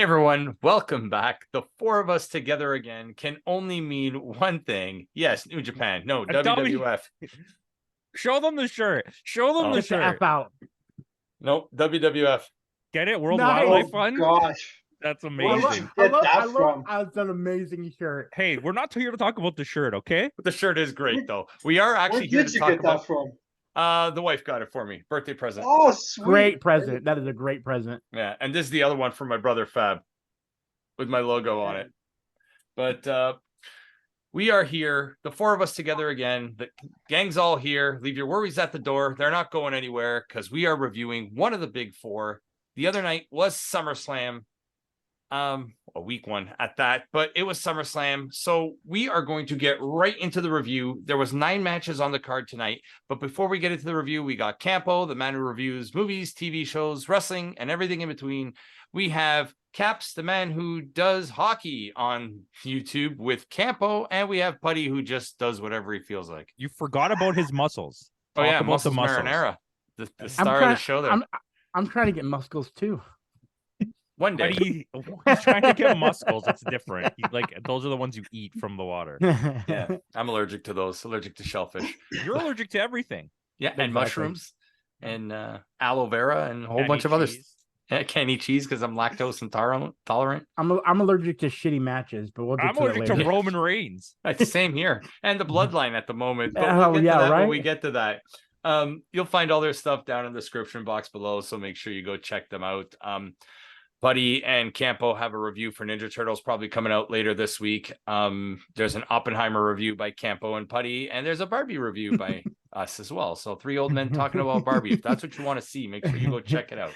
everyone, welcome back. The four of us together again can only mean one thing. Yes, New Japan. No, WWF. Show them the shirt. Show them the shirt. F out. Nope, WWF. Get it? World Nice. Wildlife Fund? Gosh. That's amazing. I love it's an amazing shirt. Hey, we're not here to talk about the shirt, okay? The shirt is great, though. We are actually here to talk about... from? The wife got it for me. Birthday present. Oh, sweet. Great present. That is a great present. Yeah, and this is the other one from my brother Fab with my logo on it. But we are here, the four of us together again. The gang's all here. Leave your worries at the door. They're not going anywhere because we are reviewing one of the big four. The other night was SummerSlam. A week one at that, but it was SummerSlam. So we are going to get right into the review. There was 9 matches on the card tonight, but before we get into the review, we got Campo, the man who reviews movies, TV shows, wrestling, and everything in between. We have Caps, the man who does hockey on YouTube with Campo, and we have Putty, who just does whatever he feels like. You forgot about his muscles. Talk about Muscles Marinara, the star of the show there. I'm trying to get muscles too. One day. He's trying to get muscles. It's different. Those are the ones you eat from the water. Yeah, I'm allergic to those. Allergic to shellfish. You're allergic to everything. Yeah, and mushrooms, and aloe vera, and a whole bunch of others. I can't eat cheese because I'm lactose intolerant. I'm allergic to shitty matches, but we'll get I'm to allergic that later. to Roman Reigns. It's the same here, and the Bloodline at the moment. But Oh, we'll get yeah, to that right? when we get to that. You'll find all their stuff down in the description box below, so make sure you go check them out. Buddy and Campo have a review for Ninja Turtles probably coming out later this week. There's an Oppenheimer review by Campo and Putty, and there's a Barbie review by us as well. So 3 old men talking about Barbie. If that's what you want to see, make sure you go check it out.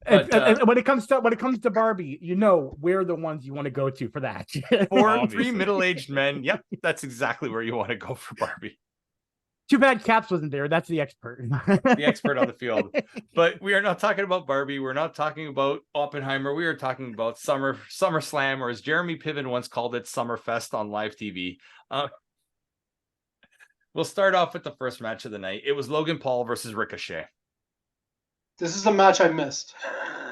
But, when it comes to Barbie, you know we're the ones you want to go to for that. Or 3 middle-aged men. Yep, that's exactly where you want to go for Barbie. Too bad Caps wasn't there. That's the expert. The expert on the field. But we are not talking about Barbie. We're not talking about Oppenheimer. We are talking about SummerSlam, or as Jeremy Piven once called it, Summerfest on live TV. We'll start off with the first match of the night. It was Logan Paul versus Ricochet. This is a match I missed.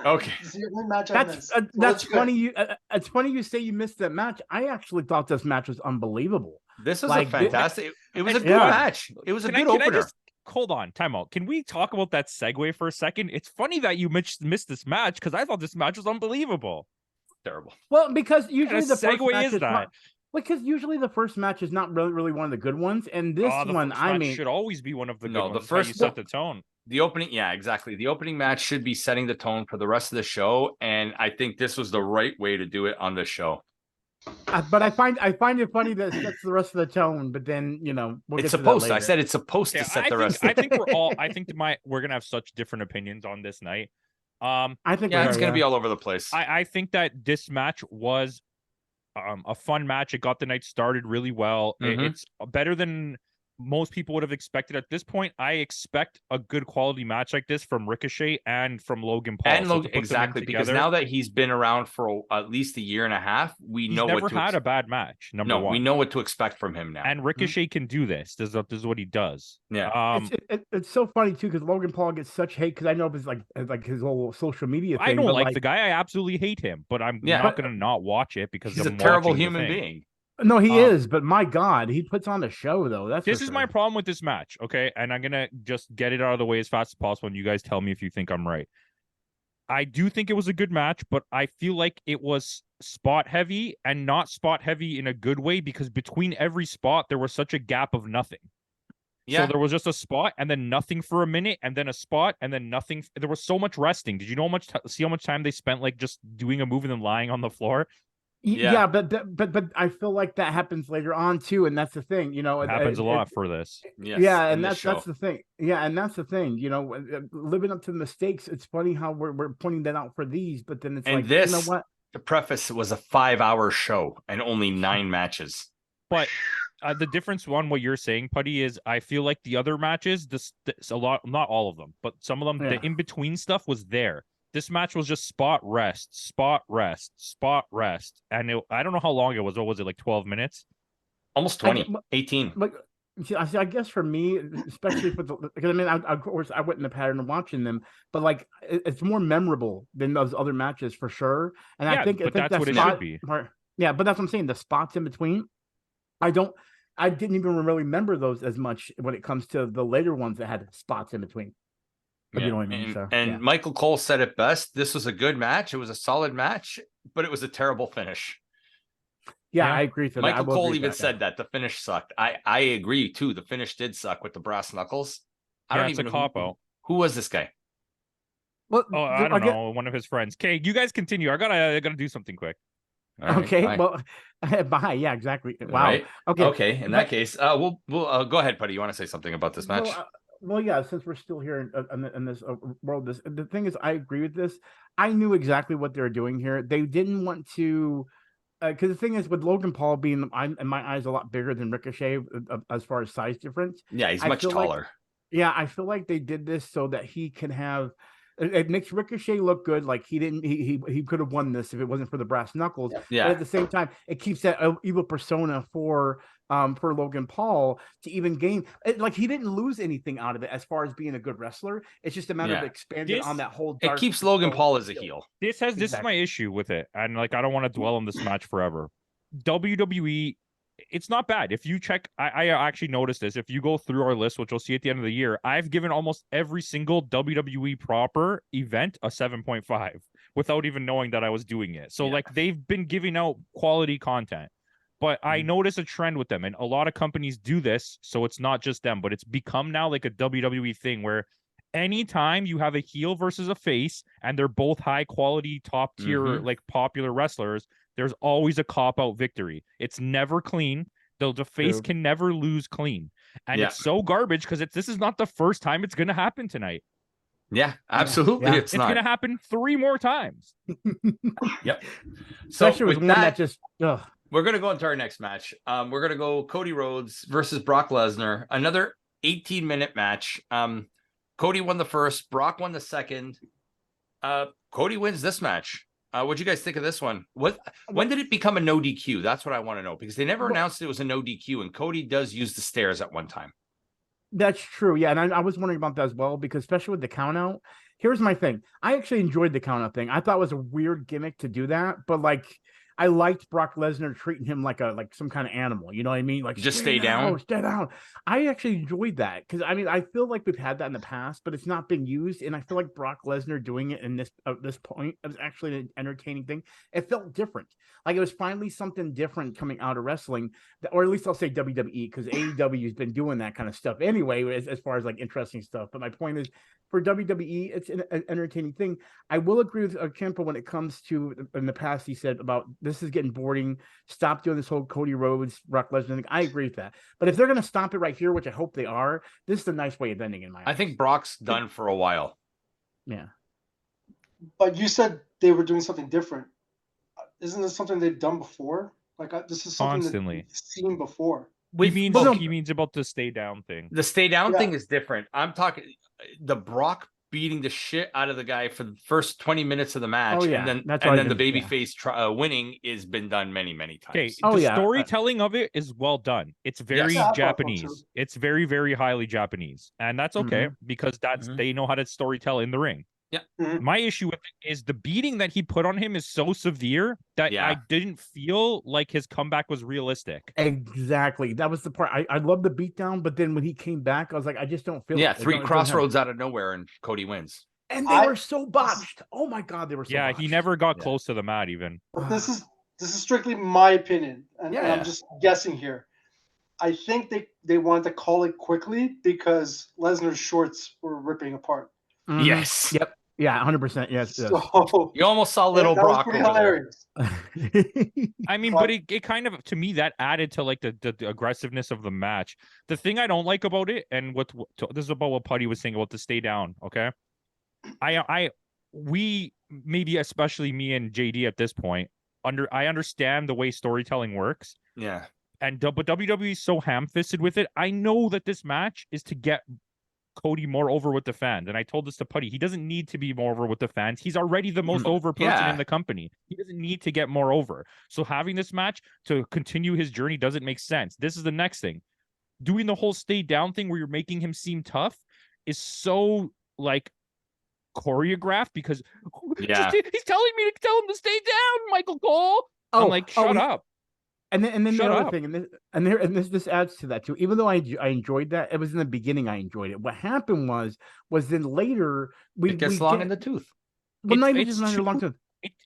Okay. This is the only match I missed. That's funny. It's funny you say you missed that match. I actually thought this match was unbelievable. This was a fantastic. It was a good match. It was a good opener. Hold on, time out. Can we talk about that segue for a second? It's funny that you missed this match because I thought this match was unbelievable. Terrible. Well, because usually the first segue match is that. Because usually the first match is not really one of the good ones, and this one, I mean, should always be one of the good ones. The first you set the tone. The opening, yeah, exactly. The opening match should be setting the tone for the rest of the show, and I think this was the right way to do it on this show. But I find it funny that it sets the rest of the tone, but then it's supposed to. I said it's supposed to set the rest. I think we're gonna have such different opinions on this night. I think it's gonna be all over the place. I think that this match was a fun match. It got the night started really well. It's better than most people would have expected at this point. I expect a good quality match like this from Ricochet and from Logan Paul. And exactly, because now that he's been around for at least a year and a half, we know never had a bad match. Number one, we know what to expect from him now. And Ricochet can do this. This is what he does. Yeah. It's so funny too because Logan Paul gets such hate because I know it's like his whole social media thing. I don't like the guy. I absolutely hate him, but I'm not going to not watch it because he's a terrible human being. No, he is, but my God, he puts on a show though. This is my problem with this match, okay? And I'm gonna just get it out of the way as fast as possible, and you guys tell me if you think I'm right. I do think it was a good match, but I feel like it was spot heavy and not spot heavy in a good way because between every spot there was such a gap of nothing. Yeah. So there was just a spot and then nothing for a minute and then a spot and then nothing. There was so much resting. Did you know see how much time they spent like just doing a move and then lying on the floor? Yeah, but I feel like that happens later on too, and that's the thing, it happens a lot for this. Yes, yeah, and that's the thing. Yeah, and that's the thing, living up to the mistakes. It's funny how we're pointing that out for these, but then it's and like, this, you know what? The preface was a 5-hour show and only 9 matches. But the difference on what you're saying, Putty, is I feel like the other matches, this a lot, not all of them, but some of them, the in between stuff was there. This match was just spot rest, and I don't know how long it was. What was it, like 12 minutes? Almost 20, 18. See, I guess for me, especially for the because I mean, of course, I went in the pattern of watching them, but like it's more memorable than those other matches for sure. And Yeah, I but think that's that what it spot should be. part, yeah, but that's what I'm saying. The spots in between, I didn't even really remember those as much when it comes to the later ones that had spots in between. If you know what I mean. And, So and Michael Cole said it best. This was a good match. It was a solid match, but it was a terrible finish. yeah, Yeah. I agree for that. Michael I will Cole agree even with said that the finish sucked. I agree too. The finish did suck with the brass knuckles. I Yeah, don't it's even a know cop-out. who was this guy. Well, Oh, I don't again, know. One of his friends. Okay, you guys continue. I gotta do something quick. All right, okay, fine. well, bye. Yeah, exactly. All Wow. right. Okay. Okay. In But- that case, we'll go ahead, buddy. You want to say something about this match? Well, yeah. Since we're still here in this world, the thing is, I agree with this. I knew exactly what they were doing here. They didn't want to, because the thing is, with Logan Paul being, in my eyes, a lot bigger than Ricochet as far as size difference. Yeah, he's I much feel like- taller. Yeah, I feel like they did this so that he can have. It makes Ricochet look good. Like he didn't. He could have won this if it wasn't for the brass knuckles. Yeah. But at the same time, it keeps that evil persona for Logan Paul to even gain. Like he didn't lose anything out of it as far as being a good wrestler. It's just a matter of Yeah. expanding This- on that whole. It Dark keeps Logan persona Paul as a feel. heel. This is my Exactly. issue with it, and like I don't want to dwell on this match forever. WWE, it's not bad. If you check, I actually noticed this. If you go through our list, which you'll see at the end of the year, I've given almost every single WWE proper event a 7.5 without even knowing that I was doing it. So Yeah. like they've been giving out quality content. But I Mhm. notice a trend with them, and a lot of companies do this, so it's not just them, but it's become now like a WWE thing where anytime you have a heel versus a face and they're both high quality, top tier, Mhm. like popular wrestlers, there's always a cop out victory. It's never clean. The face True. can never lose clean. And Yeah. it's so garbage because this is not the first time it's going to happen tonight. Yeah, absolutely. Yeah. It's It's going not. to happen 3 more times. Yep. So Especially with with one that, that just. Ugh. we're going to go into our next match. We're going to go Cody Rhodes versus Brock Lesnar. Another 18-minute match. Cody won the first. Brock won the second. Cody wins this match. What'd you guys think of this one? When did it become a no DQ? That's what I want to know, because they never announced it was a no DQ, and Cody does use the stairs at one time. That's true. Yeah. And I was wondering about that as well, because especially with the count out, here's my thing. I actually enjoyed the count out thing. I thought it was a weird gimmick to do that, but like I liked Brock Lesnar treating him like some kind of animal. You know what I mean? Like Just stay down. Stay down. I actually enjoyed that because I mean I feel like we've had that in the past, but it's not been used. And I feel like Brock Lesnar doing it in this point was actually an entertaining thing. It felt different. Like it was finally something different coming out of wrestling, or at least I'll say WWE, because AEW has been doing that kind of stuff anyway, as far as like interesting stuff. But my point is, for WWE, it's an entertaining thing. I will agree with Kempa when it comes to in the past he said about this is getting boring. Stop doing this whole Cody Rhodes, Brock Lesnar thing. I agree with that. But if they're going to stop it right here, which I hope they are, this is a nice way of ending in my eyes. I think Brock's done for a while. Yeah. But you said they were doing something different. Isn't this something they've done before? Like this is something Constantly. that we've seen before. He means well, no- he means about the stay down thing. The stay down Yeah. thing is different. I'm talking the Brock beating the shit out of the guy for the first 20 minutes of the match, Oh, yeah. and then That's and all then the I did, yeah. babyface winning has been done many times. Okay, Oh, the yeah. storytelling of it is well done. It's very Yeah, I thought so, Japanese. too. It's very, very highly Japanese, and that's okay because Mhm. they know how to storytell in the ring. Yeah. Mhm. My issue with it is the beating that he put on him is so severe that Yeah. I didn't feel like his comeback was realistic. Exactly. That was the part. I love the beatdown, but then when he came back, I was like, I just don't feel Yeah, it. It 3 don't- it doesn't have- crossroads out of nowhere, and Cody wins. And they were so botched. Oh my god, they were so Yeah, botched. he never got Yeah. close to the mat even. But this is strictly my opinion, and Yeah. I'm just guessing here. I think they wanted to call it quickly because Lesnar's shorts were ripping apart. Mhm. Yes. Yep. Yeah, 100%. Yes. yes. So You almost saw little that was Brock pretty over there. hilarious. I mean, but it kind of, to me, that added to like the aggressiveness of the match. The thing I don't like about it, and this is about what Putty was saying about the stay down. Okay, we maybe especially me and JD at this point I understand the way storytelling works, Yeah. but WWE is so ham-fisted with it. I know that this match is to get Cody more over with the fans, and I told this to Putty. He doesn't need to be more over with the fans. He's already the most over person Yeah. in the company. He doesn't need to get more over. So having this match to continue his journey doesn't make sense. This is the next thing. doing the whole stay down thing where you're making him seem tough is so like choreographed because he's telling me to tell him to stay down, Michael Cole. I'm like, shut up. And then Shut the other up. thing, and this adds to that too. Even though I enjoyed that, it was in the beginning I enjoyed it. What happened was then later it gets long in the tooth. Well, not even It's just long tooth.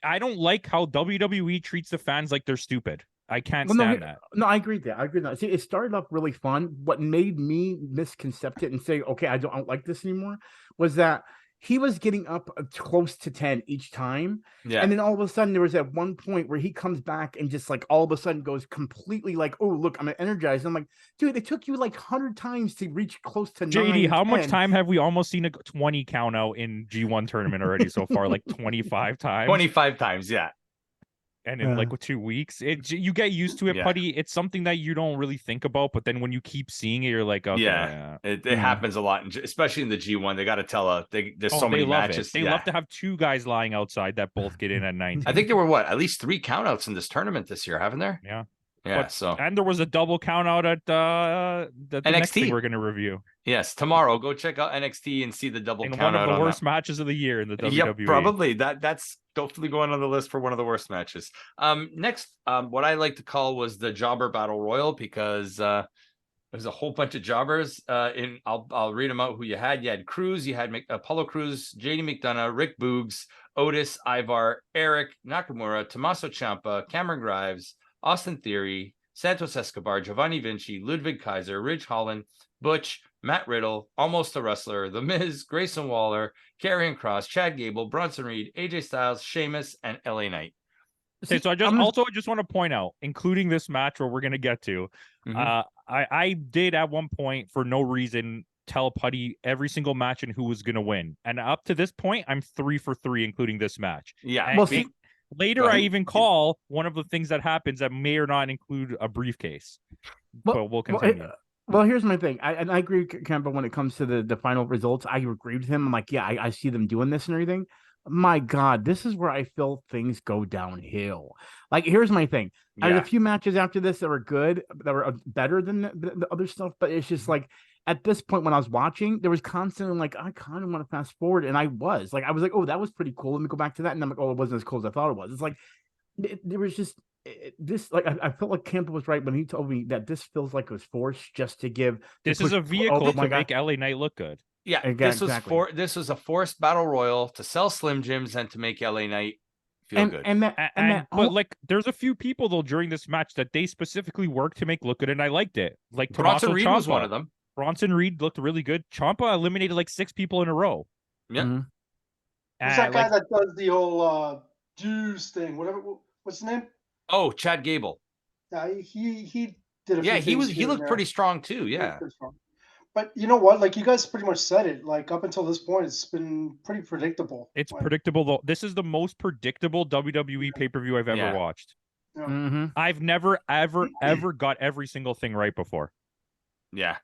I don't like how WWE treats the fans like they're stupid. I can't stand that. No, I agree with that. I agree with that. See, it started off really fun. What made me misconcept it and say, okay, I don't like this anymore, was that he was getting up close to 10 each time. Yeah. And then all of a sudden there was at one point where he comes back and just like all of a sudden goes completely like, oh, look, I'm energized. I'm like, dude, it took you like 100 times to reach close to 9. JD, how much time have we almost seen a 20 count out in G1 tournament already so far? Like 25 times? 25 times, yeah. And in like 2 weeks, you get used to it, Putty. It's something that you don't really think about, but then when you keep seeing it, you're like, okay, it happens a lot, especially in the G1. They got to tell there's so many matches. They love to have 2 guys lying outside that both get in at 19. I think there were at least 3 countouts in this tournament this year, haven't there? Yeah. Yeah. And there was a double count out at the NXT. Next thing we're going to review. Yes, tomorrow go check out NXT and see the double count out. One of the worst matches of the year in the WWE. Yep, probably that's definitely going on the list for one of the worst matches. Next, what I like to call was the Jobber Battle Royal because there's a whole bunch of jobbers. I'll read them out who you had. You had Cruz, you had Apollo Cruz, JD McDonough, Rick Boogs, Otis, Ivar, Eric, Nakamura, Tommaso Ciampa, Cameron Grimes, Austin Theory, Santos Escobar, Giovanni Vinci, Ludwig Kaiser, Ridge Holland, Butch, Matt Riddle, Almost a Wrestler, The Miz, Grayson Waller, Karrion Kross, Chad Gable, Bronson Reed, AJ Styles, Sheamus, and LA Knight. Okay, so I just want to point out, including this match where we're going to get to, I did at one point for no reason tell Putty every single match and who was going to win. And up to this point, I'm 3 for 3, including this match. Yeah. And later, I even call one of the things that happens that may or not include a briefcase. But we'll continue. Well, here's my thing. I agree with Campbell when it comes to the final results. I agree with him. I'm like, yeah, I see them doing this and everything. My God, this is where I feel things go downhill. Like, here's my thing. I had a few matches after this that were good, that were better than the other stuff. But it's just like, at this point when I was watching, there was constantly like, I kind of want to fast forward. And I was like, oh, that was pretty cool. Let me go back to that. And I'm like, oh, it wasn't as cool as I thought it was. It's like, there was just this, like, I felt like Campbell was right when he told me that this feels like it was forced just to give. This is a vehicle to make LA Knight look good. Yeah, this was a forced battle royal to sell Slim Jims and to make LA Knight feel good. But like, there's a few people though during this match that they specifically worked to make look good, and I liked it. Like Bronson Reed was one of them. Bronson Reed looked really good. Ciampa eliminated like 6 people in a row. Yeah. Who's that guy that does the whole juice thing? Whatever. What's his name? Oh, Chad Gable. Yeah, he did. He looked pretty strong too. Yeah. But you know what? Like, you guys pretty much said it. Like, up until this point, it's been pretty predictable. It's predictable though. This is the most predictable WWE pay-per-view I've ever watched. Yeah. I've never ever got every single thing right before. Yeah.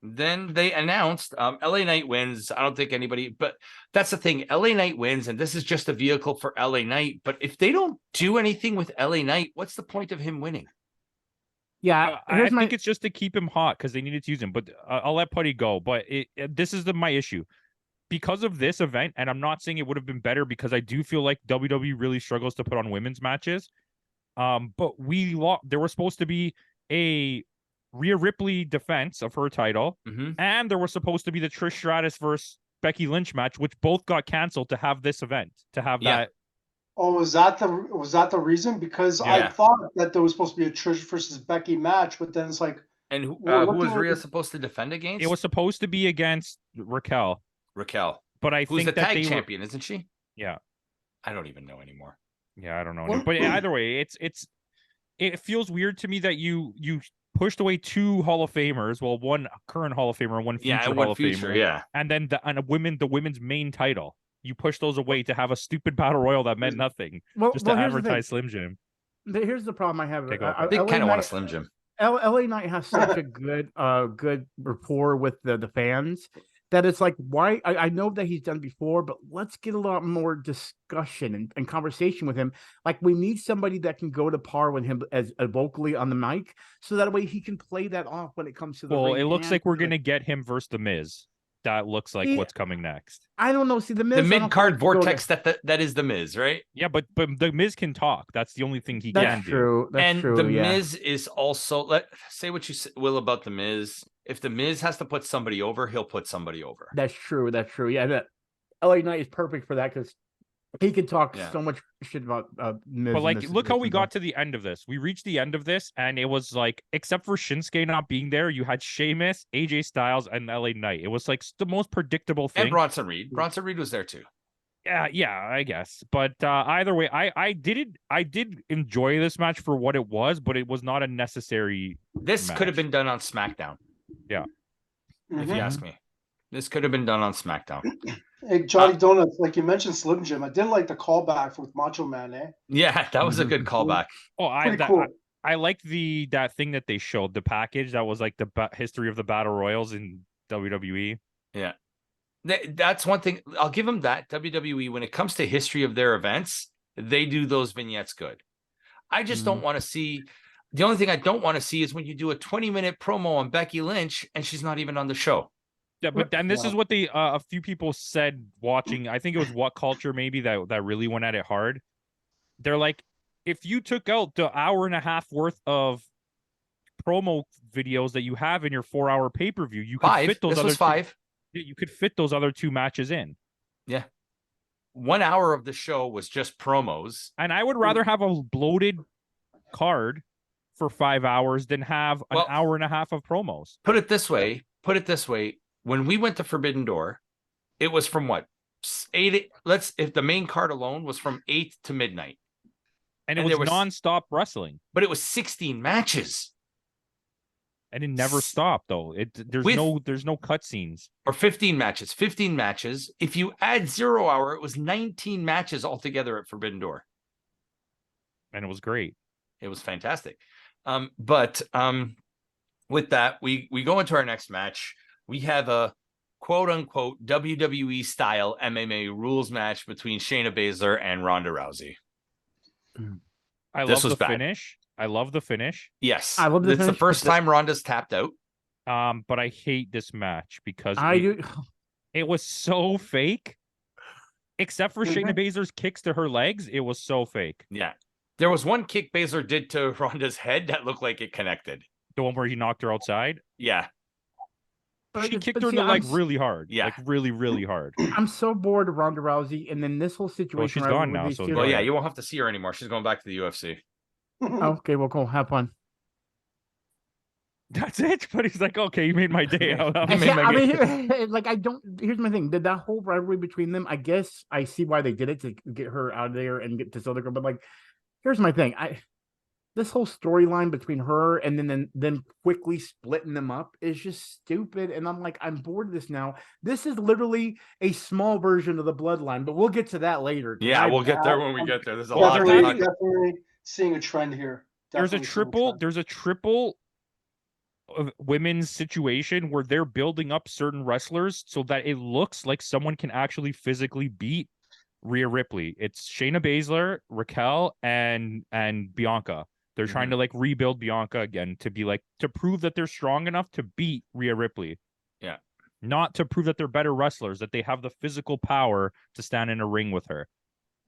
Then they announced LA Knight wins. I don't think anybody, but that's the thing. LA Knight wins, and this is just a vehicle for LA Knight. But if they don't do anything with LA Knight, what's the point of him winning? Yeah, I think it's just to keep him hot because they needed to use him. But I'll let Putty go. But this is my issue. Because of this event, and I'm not saying it would have been better because I do feel like WWE really struggles to put on women's matches. But there was supposed to be a Rhea Ripley defense of her title, and there was supposed to be the Trish Stratus versus Becky Lynch match, which both got canceled to have this event, to have that. Oh, was that the reason? Because I thought that there was supposed to be a Trish versus Becky match, but then it's like, and who was Rhea supposed to defend against? It was supposed to be against Raquel. But I who's think the tag champion, isn't she? Yeah, I don't even know anymore. Yeah, I don't know. But either way, it feels weird to me that you pushed away 2 Hall of Famers, well, one current Hall of Famer and one future Hall of Famer, and then the women's main title. You push those away to have a stupid battle royal that meant nothing, just to advertise Slim Jim. Here's the problem I have. I kind of want a Slim Jim. LA Knight has such a good rapport with the fans that it's like, why? I know that he's done before, but let's get a lot more discussion and conversation with him. Like, we need somebody that can go to par with him as vocally on the mic, so that way he can play that off when it comes to the Well, ring. it looks and like we're to the- gonna get him versus the Miz. That looks like See, what's coming next. I don't know. See, the Miz, The I don't feel mid card like he go to- vortex that is the Miz, right? Yeah, but the Miz can talk. That's the only thing he That's can do. true. That's And true. the Yeah. Miz is also, say what you will about the Miz. If the Miz has to put somebody over, he'll put somebody over. That's true. That's true. Yeah, that LA Knight is perfect for that because he can talk Yeah. so much shit about Miz. But in like, this look how we situation, got to the end of this. We reached the end of this, and it was like, except for Shinsuke not being there, you had Sheamus, AJ Styles, and LA Knight. It was like the most predictable thing. And Bronson Reed. Bronson Reed was there too. Yeah, I guess. But either way, I did enjoy this match for what it was, but it was not a necessary. This could have match. been done on SmackDown, if Mhm. you ask me. This could have been done on SmackDown. Hey, Johnny Donuts, like you mentioned Slim Jim. I did like the callback with Macho Man, eh? Yeah, that was a good callback. Oh, Pretty cool. I liked that thing that they showed, the package that was like the history of the battle royals in WWE. Yeah. That's one thing. I'll give them that. WWE, when it comes to history of their events, they do those vignettes good. I just don't want to see. The only thing I don't want to see is when you do a 20-minute promo on Becky Lynch and she's not even on the show. Yeah, but then this is Wow. what they a few people said watching. I think it was What Culture maybe that really went at it hard. They're like, if you took out the hour and a half worth of promo videos that you have in your 4-hour pay-per-view, you could fit those This other was 5. you could fit those other 2 matches in. 1 hour of the show was just promos. And I would rather have a bloated card for 5 hours than have an Well- hour and a half of promos. Put it this way. When we went to Forbidden Door, it was from what? 8. If the main card alone was from 8 to midnight, And it And there was was- non-stop wrestling. but it was 16 matches And it never stopped though. There's With- no cutscenes. or 15 matches. 15 matches. If you add 0 hour, it was 19 matches altogether at Forbidden Door. And it was great. It was fantastic. But with that, we go into our next match. We have a quote unquote WWE style MMA rules match between Shayna Baszler and Ronda Rousey. I This love was the bad. finish. I love the finish. Yes. I love the It's the finish, first but the- time Ronda's tapped out. But I hate this match because I do. it was so fake. Except for Shayna Mhm. Baszler's kicks to her legs, it was so fake. Yeah. There was one kick Baszler did to Ronda's head that looked like it connected. The one where he knocked her outside. Yeah. She But kicked her in see, the leg really hard. Yeah. Like really, really hard. I'm so bored of Ronda Rousey, and then this whole situation. she's right, gone with now, these so two- Well, Go yeah, ahead. you won't have to see her anymore. She's going back to the UFC. Oh, okay, well, cool. Have fun. That's it. But he's like, okay, you made my day. You Yeah, made my I mean, like I don't. Here's my thing: that whole rivalry between them. I guess I see why they did it to get her out of there and get this other girl. But like, here's my thing: this whole storyline between her and then quickly splitting them up is just stupid. And I'm like, I'm bored of this now. This is literally a small version of the Bloodline, but we'll get to that later. 'cause Yeah, I- we'll get there when we get there. There's a lot to Definitely, talk. definitely seeing a trend here. There's a Definitely seeing triple. trend. There's a triple women's situation where they're building up certain wrestlers so that it looks like someone can actually physically beat Rhea Ripley. It's Shayna Baszler, Raquel, and Bianca. They're trying to like rebuild Bianca again to be like to prove that they're strong enough to beat Rhea Ripley. Yeah. Not to prove that they're better wrestlers, that they have the physical power to stand in a ring with her.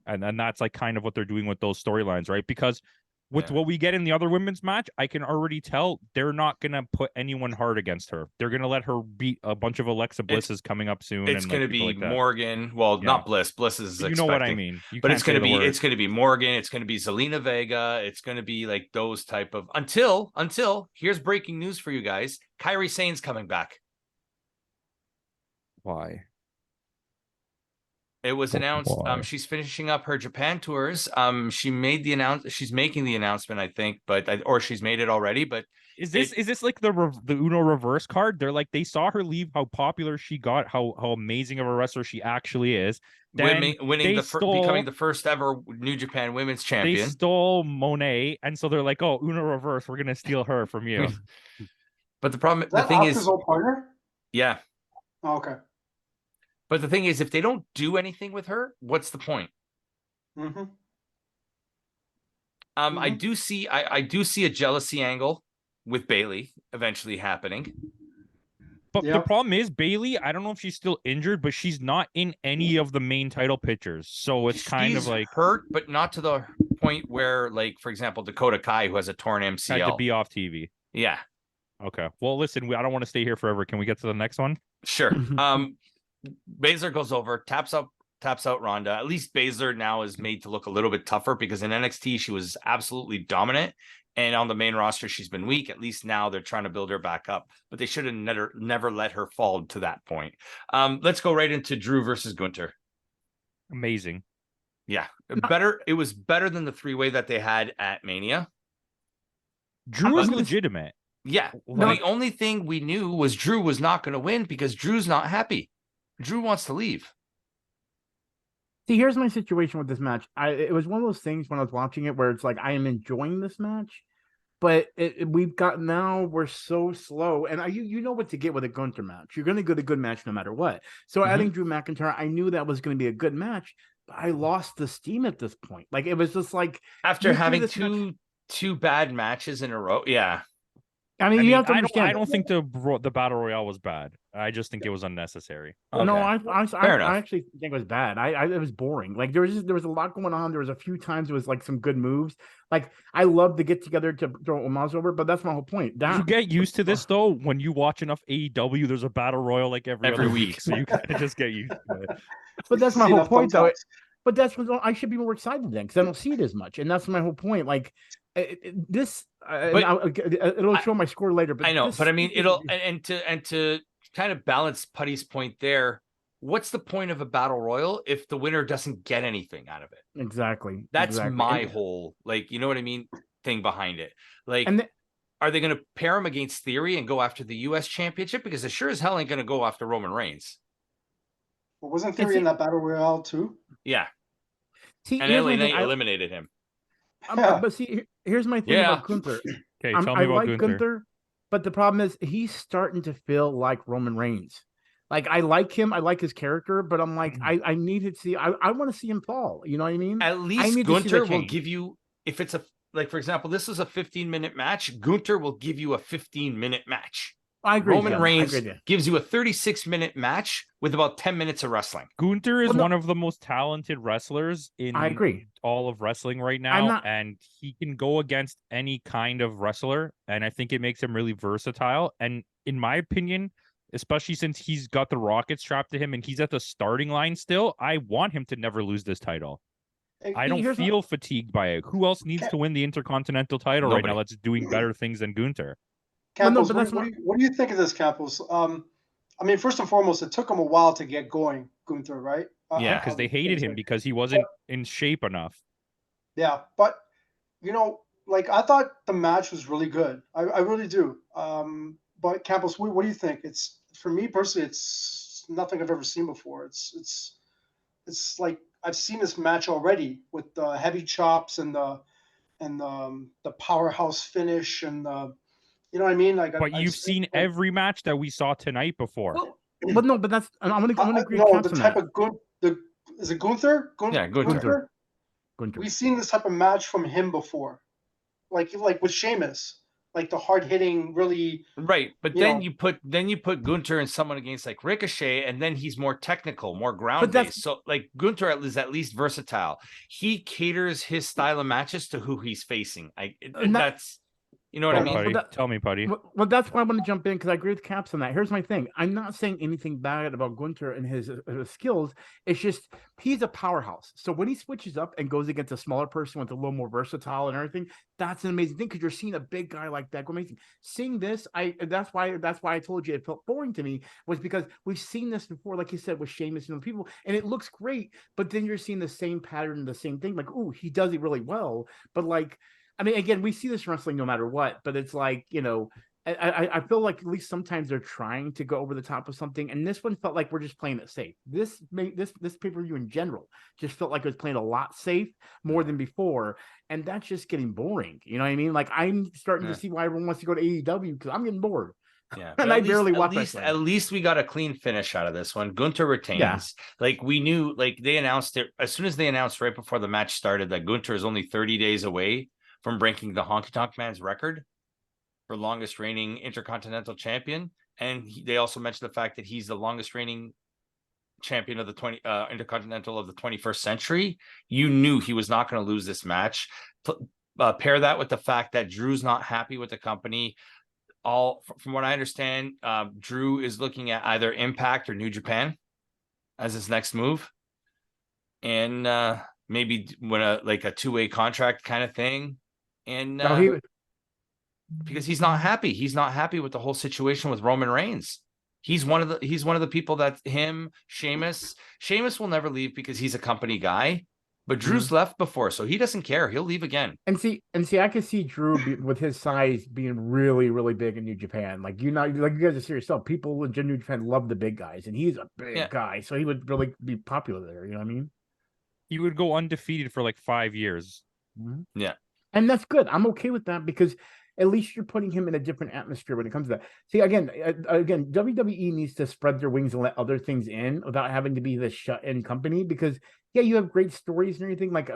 And that's like kind of what they're doing with those storylines, right? Because with Yeah. what we get in the other women's match, I can already tell they're not gonna put anyone hard against her. They're gonna let her beat a bunch of Alexa Blisses coming up soon. It's and going to like, people be like that. Morgan. Well, Yeah. not Bliss. Bliss is You expecting. know what I mean. You But can't it's going say to the be word. it's going to be Morgan. It's going to be Zelina Vega. It's going to be like those type of until here's breaking news for you guys. Kairi Sane's coming back. Why? It was announced. Why? She's finishing up her Japan tours. She's making the announcement, I think, or she's made it already. But Is this like the Uno reverse card? They're like they saw her leave, how popular she got, how amazing of a wrestler she actually is. Then winning they becoming the first ever New Japan Women's They Champion. stole Monet, and so they're like, "Oh, Uno reverse, we're gonna steal her from you." But the problem, Is the that thing Asuka's is, old partner? yeah, Oh, okay. But the thing is, if they don't do anything with her, what's the point? Mm-hmm. I do see a jealousy angle with Bailey eventually happening. But the Yep. problem is Bailey, I don't know if she's still injured, but she's not in any of the main title pictures. So it's kind of She's like hurt, but not to the point where, like, for example, Dakota Kai, who has a torn had to MCL. be off TV. Yeah, Okay. Well, listen, I don't want to stay here forever. Can we get to the next one? sure. Baszler goes over, taps out Ronda. At least Baszler now is made to look a little bit tougher, because in NXT she was absolutely dominant, and on the main roster she's been weak. At least now they're trying to build her back up, but they should have never let her fall to that point. Let's go right into Drew versus Gunther. Amazing. Yeah, better. It was better than the 3-way that they had at Mania. Drew is legitimate. Yeah, Like- the only thing we knew was Drew was not going to win because Drew's not happy. Drew wants to leave. See, here's my situation with this match. It was one of those things when I was watching it where it's like I am enjoying this match, but we're so slow, and you know what to get with a Gunther match. You're going to get a good match no matter what. So adding Drew McIntyre, I knew that was going to be a good match, but I lost the steam at this point. Like it was just like After having two bad matches in a row. Yeah. I mean, you have to understand. I don't think the battle royale was bad. I just think it was unnecessary. Okay. No, Fair enough. I actually think it was bad. It was boring. Like there was a lot going on. There was a few times it was like some good moves. Like I love to get together to throw Omos over, but that's my whole point. You get used to this though. When you watch enough AEW, there's a battle royal like every other week, so you kind of just get used to it. But that's my whole point, though. But that's what I should be more excited then, because I don't see it as much, and that's my whole point. Like this, it'll show my score later. But I know, but I mean, it'll and to kind of balance Putty's point there. What's the point of a battle royal if the winner doesn't get anything out of it? Exactly. That's my whole, like, you know what I mean, thing behind it. Like, are they going to pair him against Theory and go after the U.S. Championship? Because they sure as hell ain't going to go after Roman Reigns. Well, wasn't Theory in that battle royale too? Yeah. See, and LA Knight eliminated him. But see, here's my thing about Gunther. Okay, tell me about Gunther. But the problem is he's starting to feel like Roman Reigns. Like I like him, I like his character, but I'm like, I need to see. I want to see him fall. You know what I mean? At least Gunther will give you, if it's like, for example, this is a 15-minute match. Gunther will give you a 15-minute match. I agree. Roman Reigns gives you a 36-minute match with about 10 minutes of wrestling. Gunther is one of the most talented wrestlers in all of wrestling right now, and he can go against any kind of wrestler, and I think it makes him really versatile. And in my opinion, especially since he's got the rocket strapped to him and he's at the starting line still, I want him to never lose this title. I don't feel fatigued by it. Who else needs to win the Intercontinental title right now that's doing better things than Gunther? Campos, what do you think of this, Campos? I mean, first and foremost, it took him a while to get going, Gunther, right? Yeah, because they hated him because he wasn't in shape enough. Yeah, but, you know, like, I thought the match was really good. I really do. But, Campos, what do you think? It's, for me personally, it's nothing I've ever seen before. It's like I've seen this match already with the heavy chops and the powerhouse finish and the, you know what I mean? Like, but you've seen every match that we saw tonight before. But no, but that's I'm gonna agree. No, the type of is it Gunther? Yeah, Gunther. We've seen this type of match from him before, like with Sheamus, like the hard hitting, really. Right, but then you put Gunther and someone against like Ricochet, and then he's more technical, more ground based. So like Gunther is at least versatile. He caters his style of matches to who he's facing. That's. You know what I mean? Tell me, Putty. Well, that's why I want to jump in, because I agree with Caps on that. Here's my thing. I'm not saying anything bad about Gunther and his skills. It's just he's a powerhouse. So when he switches up and goes against a smaller person with a little more versatile and everything, that's an amazing thing, because you're seeing a big guy like that go amazing. Seeing this, that's why I told you it felt boring to me, was because we've seen this before, like you said, with Sheamus and the people, and it looks great, but then you're seeing the same pattern, the same thing. Like, ooh, he does it really well, but like, I mean, again, we see this wrestling no matter what, but it's like, you know, I feel like at least sometimes they're trying to go over the top of something, and this one felt like we're just playing it safe. This pay-per-view in general just felt like it was playing a lot safe more than before, and that's just getting boring. You know what I mean? Like, I'm starting to see why everyone wants to go to AEW, because I'm getting bored. Yeah, And but I barely watch at least we got a clean finish out of this one. Gunter retains. Yeah. Like we knew, like they announced it as soon as they announced right before the match started that Gunter is only 30 days away from breaking the Honky Tonk Man's record for longest reigning Intercontinental Champion. And they also mentioned the fact that he's the longest reigning champion of the Intercontinental of the 21st century. You knew he was not going to lose this match. Pair that with the fact that Drew's not happy with the company. From what I understand, Drew is looking at either Impact or New Japan as his next move, and maybe when a two-way contract kind of thing. And because he's not happy with the whole situation with Roman Reigns. He's one of the people that Sheamus will never leave because he's a company guy. But Drew's left before, so he doesn't care. He'll leave again. And see, I could see Drew with his size being really, really big in New Japan. Like you guys are serious yourself. People in New Japan love the big guys, and he's a big guy, so he would really be popular there. You know what I mean? He would go undefeated for like 5 years. Yeah, and that's good. I'm okay with that because at least you're putting him in a different atmosphere when it comes to that. See, again, WWE needs to spread their wings and let other things in without having to be the shut-in company because. Yeah, you have great stories and everything, like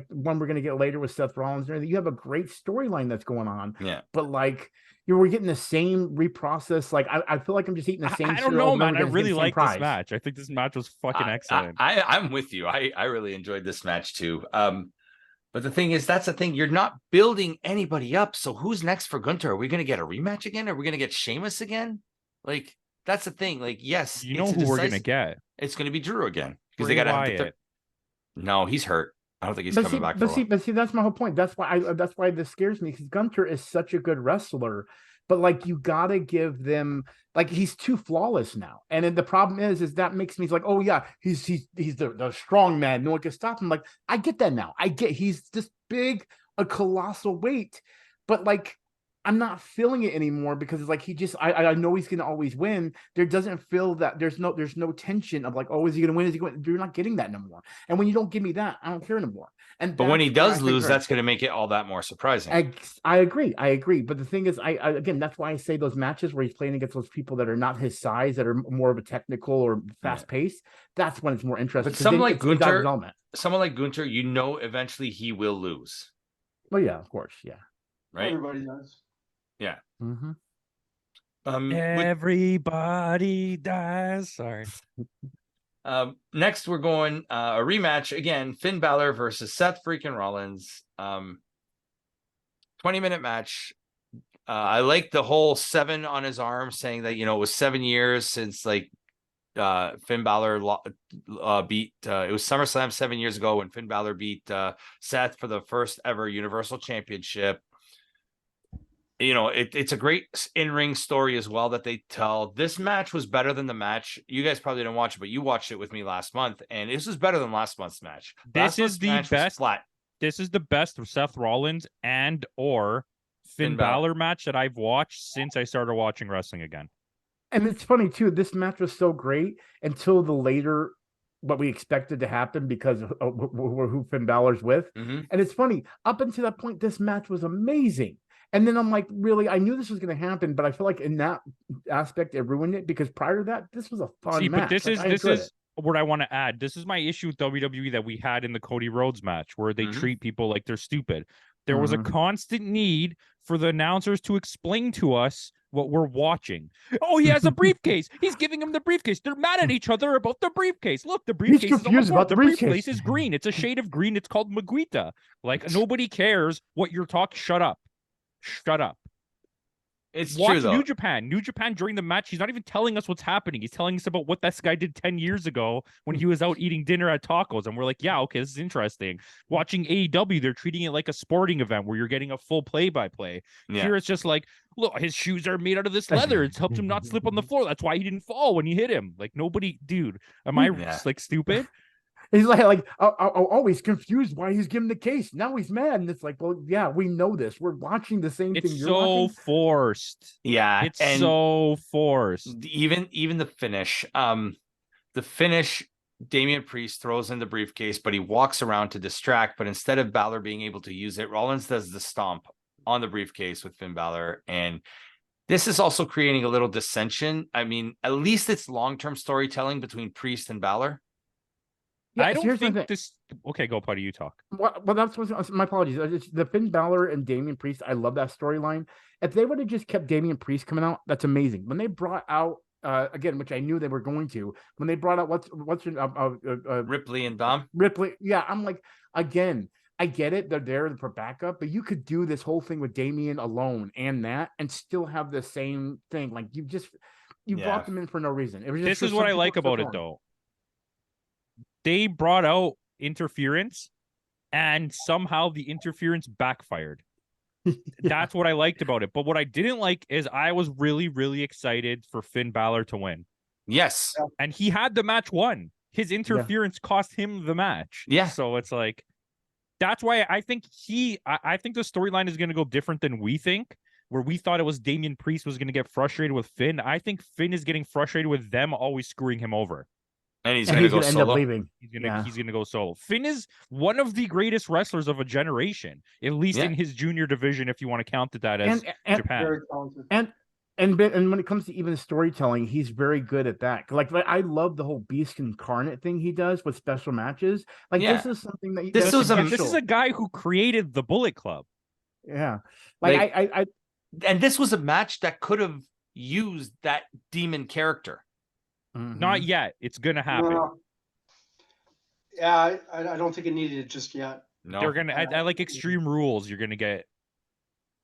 one we're gonna get later with Seth Rollins and everything. You have a great storyline that's going on. Yeah. But we're getting the same reprocess. Like I feel like I'm just eating the same. I don't know, man. I really like this match. I think this match was fucking excellent. I'm with you. I really enjoyed this match too. But the thing is, that's the thing. You're not building anybody up. So who's next for Gunter? Are we gonna get a rematch again? Are we gonna get Sheamus again? Like that's the thing. Like yes, you know who we're gonna get? It's gonna be Drew again because they gotta have the No, he's hurt. I don't think he's coming back. But see, that's my whole point. That's why this scares me because Gunter is such a good wrestler, but you gotta give them he's too flawless now. And then the problem is that makes me like, oh yeah, he's the strong man. No one can stop him. Like I get that now. I get he's this big, a colossal weight, but I'm not feeling it anymore because it's I know he's gonna always win. There doesn't feel that there's no tension of oh, is he gonna win? Is he going? You're not getting that no more. And when you don't give me that, I don't care anymore. But when he does lose, that's gonna make it all that more surprising. I agree. But the thing is, again, that's why I say those matches where he's playing against those people that are not his size, that are more of a technical or fast pace. That's when it's more interesting. But someone like Gunter, eventually he will lose. Well, yeah, of course, yeah. Right. Everybody does. Yeah. Mm-hmm. Everybody dies. Sorry. Next, we're going a rematch again. Finn Balor versus Seth freaking Rollins. 20-minute match. I like the whole 7 on his arm, saying that it was 7 years since Finn Balor beat. It was SummerSlam 7 years ago when Finn Balor beat Seth for the first ever Universal Championship. It's a great in-ring story as well that they tell. This match was better than the match. You guys probably didn't watch it, but you watched it with me last month, and this is better than last month's match. This is the best. Flat. This is the best of Seth Rollins and or Finn Balor match that I've watched since I started watching wrestling again. And it's funny too. This match was so great until the later what we expected to happen because of who Finn Balor's with. Mm-hmm. And it's funny, up until that point, this match was amazing. And then I'm like, really, I knew this was going to happen, but I feel like in that aspect, it ruined it because prior to that, this was a fun match. But this is what I want to add. This is my issue with WWE that we had in the Cody Rhodes match where they treat people like they're stupid. There was a constant need for the announcers to explain to us what we're watching. Oh, he has a briefcase. He's giving him the briefcase. They're mad at each other about the briefcase. Look, the briefcase He's confused about the briefcase is green. It's a shade of green. It's called Maguita. Nobody cares what you're talking. Shut up. It's Watch true though. New Japan during the match. He's not even telling us what's happening. He's telling us about what this guy did 10 years ago when he was out eating dinner at Tacos. And we're like, yeah, okay, this is interesting. Watching AEW, they're treating it like a sporting event where you're getting a full play-by-play. Yeah. Here it's just look, his shoes are made out of this leather. It's helped him not slip on the floor. That's why he didn't fall when you hit him. Nobody, dude, am I stupid? He's like, always confused why he's giving the case. Now he's mad. And it's well, yeah, we know this. We're watching the same thing. It's so forced. Yeah. It's so forced. Even the finish. Damian Priest throws in the briefcase, but he walks around to distract. But instead of Balor being able to use it, Rollins does the stomp on the briefcase with Finn Balor. And This is also creating a little dissension. I mean, at least it's long-term storytelling between Priest and Balor. Yeah, I so don't here's my think thing. this. Okay, go, Putty. You talk. Well, that's my apologies. It's the Finn Balor and Damian Priest. I love that storyline. If they would have just kept Damian Priest coming out, that's amazing. When they brought out again, which I knew they were going to, when they brought out what's your Ripley and Dom. Ripley, yeah, I'm like, again, I get it. They're there for backup, but you could do this whole thing with Damian alone and still have the same thing. Like you brought them in for no reason. It was just This for is some what I people like it's about it, wrong. though. They brought out interference, and somehow the interference backfired. That's what I liked about it. But what I didn't like is I was really, really excited for Finn Balor to win. Yes. And he had the match won. His interference cost him the match. Yeah. So it's like, that's why I think I think the storyline is going to go different than we think, where we thought it was Damian Priest was going to get frustrated with Finn. I think Finn is getting frustrated with them always screwing him over. And he's And going to he's go gonna end solo. up leaving. He's gonna go solo. Finn is one of the greatest wrestlers of a generation, at least in his junior division, if you want to count that as Japan. Very talented. And when it comes to even storytelling, he's very good at that. Like I love the whole Beast Incarnate thing he does with special matches. Like this is something that This is a guy who created the Bullet Club. Yeah, like I and this was a match that could have used that demon character. Not yet. It's gonna happen. Yeah, I don't think it needed it just yet. No, they're gonna. I like Extreme Rules. You're gonna get.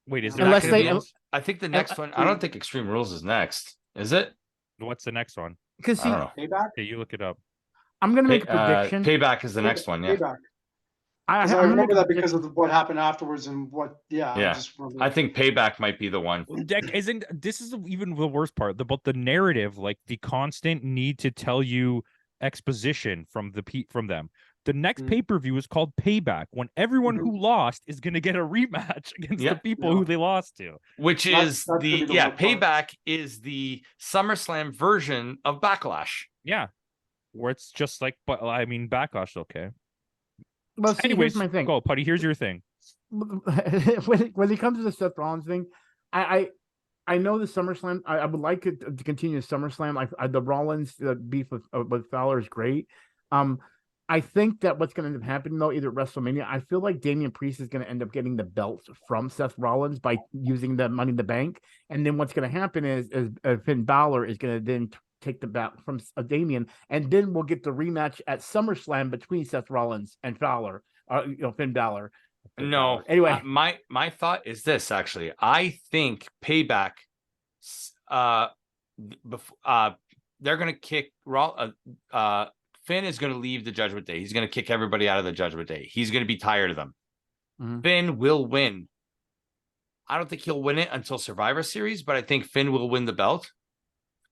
Wait, is there? Unless not gonna they- be... I think the next one. I don't think Extreme Rules is next. Is it? What's the next one? because I don't know. Payback. Okay, you look it up. I'm gonna make a prediction. Payback is the next one. Yeah. Payback. I I remember that because of what happened afterwards and what. Yeah. Yeah. I think Payback might be the one. Isn't this is even the worst part about the narrative? Like the constant need to tell you exposition from them. The next pay-per-view is called Payback, when everyone who lost is going to get a rematch against the people who they lost to. Which is Payback is the SummerSlam version of Backlash. Yeah, where it's just like, but I mean, Backlash, okay. Well, see, anyways, here's my thing. Go, Putty. Here's your thing. when it comes to the Seth Rollins thing, I know the SummerSlam. I would like it to continue the SummerSlam. Like the Rollins beef with Fowler is great. I think that what's going to end up happening though, either at WrestleMania, I feel like Damian Priest is going to end up getting the belts from Seth Rollins by using the Money in the Bank, and then what's going to happen is Finn Balor is going to then take the belt from Damian, and then we'll get the rematch at SummerSlam between Seth Rollins and Fowler, Finn Balor. No, anyway, my thought is this actually. I think Payback, they're gonna kick Finn is gonna leave the Judgment Day. He's gonna kick everybody out of the Judgment Day. He's gonna be tired of them. Finn will win. I don't think he'll win it until Survivor Series, but I think Finn will win the belt,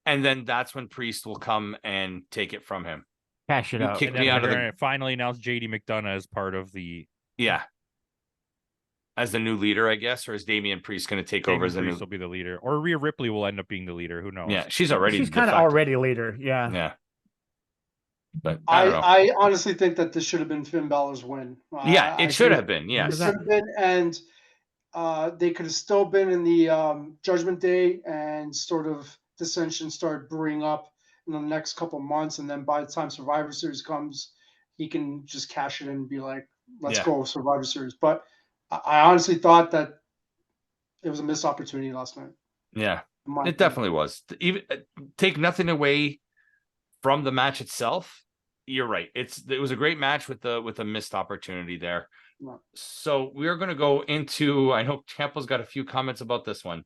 and then that's when Priest will come and take it from him. Cash it out. Kick me out of the. Finally announced JD McDonough as part of the. Yeah. As the new leader, I guess, or is Damian Priest going to take over as the new? Priest will be the leader, or Rhea Ripley will end up being the leader. Who knows? Yeah, she's kind of already leader. Yeah. Yeah. But I honestly think that this should have been Finn Balor's win. Yeah, it should have been. Yes, it should have been, and they could have still been in the Judgment Day, and sort of dissension started brewing up in the next couple of months, and then by the time Survivor Series comes, he can just cash it in and be like, "Let's go Survivor Series." But I honestly thought that it was a missed opportunity last night. Yeah, it definitely was. Even take nothing away from the match itself. You're right. It was a great match with a missed opportunity there. Yeah. So we're going to go into. I know Campbell's got a few comments about this one.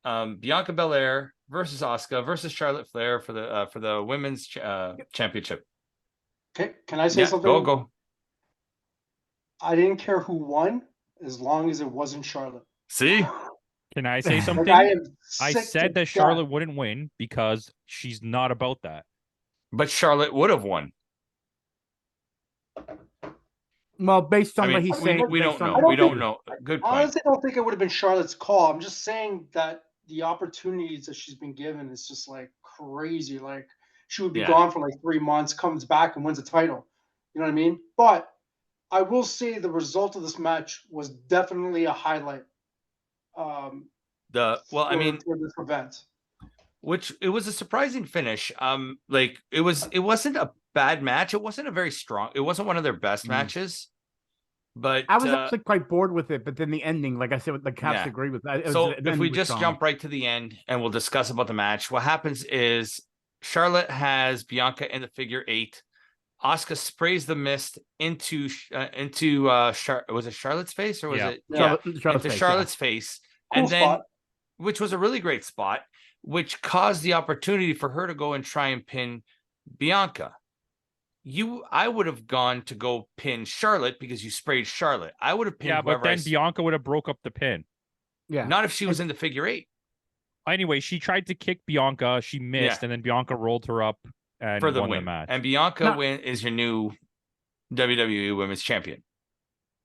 Bianca Belair versus Asuka versus Charlotte Flair for the women's championship. Okay, can I say something? Go. I didn't care who won as long as it wasn't Charlotte. See? Can I say something? I said that Charlotte wouldn't win because she's not about that. But Charlotte would have won. Well, based on what he's saying, we don't know. We don't know. Good point. I honestly don't think it would have been Charlotte's call. I'm just saying that the opportunities that she's been given is just like crazy. Like she would be gone for like 3 months, comes back and wins a title. You know what I mean? But I will say the result of this match was definitely a highlight. I mean, for this event. which it was a surprising finish. Like it wasn't a bad match. It wasn't it wasn't one of their best matches. But I was actually quite bored with it, but then the ending, like I said, the cast agree with that. So if we just jump right to the end and we'll discuss about the match, what happens is Charlotte has Bianca in the figure 8. Asuka sprays the mist into was it Charlotte's face or was it Charlotte's face, Cool and then spot. which was a really great spot, which caused the opportunity for her to go and try and pin Bianca. I would have gone to go pin Charlotte because you sprayed Charlotte. I would have pinned. Yeah, but then Bianca would have broke up the pin. Yeah, not if she was in the figure 8. Anyway, she tried to kick Bianca, she missed, and then Bianca rolled her up and for the won win. the match. And Bianca is your new WWE Women's Champion.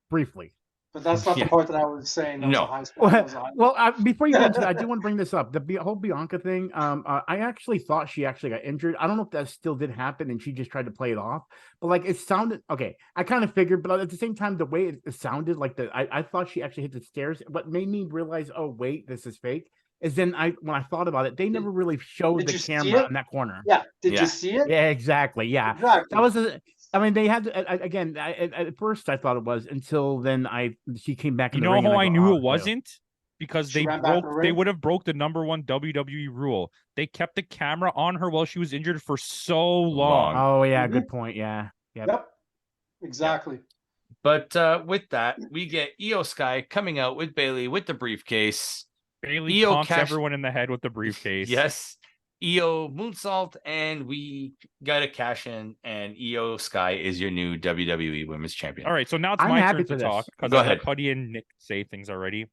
Briefly. But that's not the part that I was saying. That was a high spot. Well, before you get into that, I do want to bring this up. The whole Bianca thing, I actually thought she actually got injured. I don't know if that still did happen and she just tried to play it off. But like it sounded okay. I kind of figured, but at the same time, the way it sounded like I thought she actually hit the stairs. What made me realize, oh wait, this is fake, is then when I thought about it, they never really showed the camera in that corner. Yeah. Did you see it? Yeah, exactly. Yeah. Exactly. That was I mean, they had again. At first, I thought it was until then. She came back. You know how I knew it wasn't? Because they would have broke the #1 WWE rule. They kept the camera on her while she was injured for so long. Oh yeah, good point. Yeah. Yep. Exactly. But with that, we get Io Sky coming out with Bailey with the briefcase. Bailey conks everyone in the head with the briefcase. Yes. Io moonsault, and we got a cash in, and Io Sky is your new WWE Women's Champion. All right, so now it's my turn to talk because I let Putty and Nick say things already.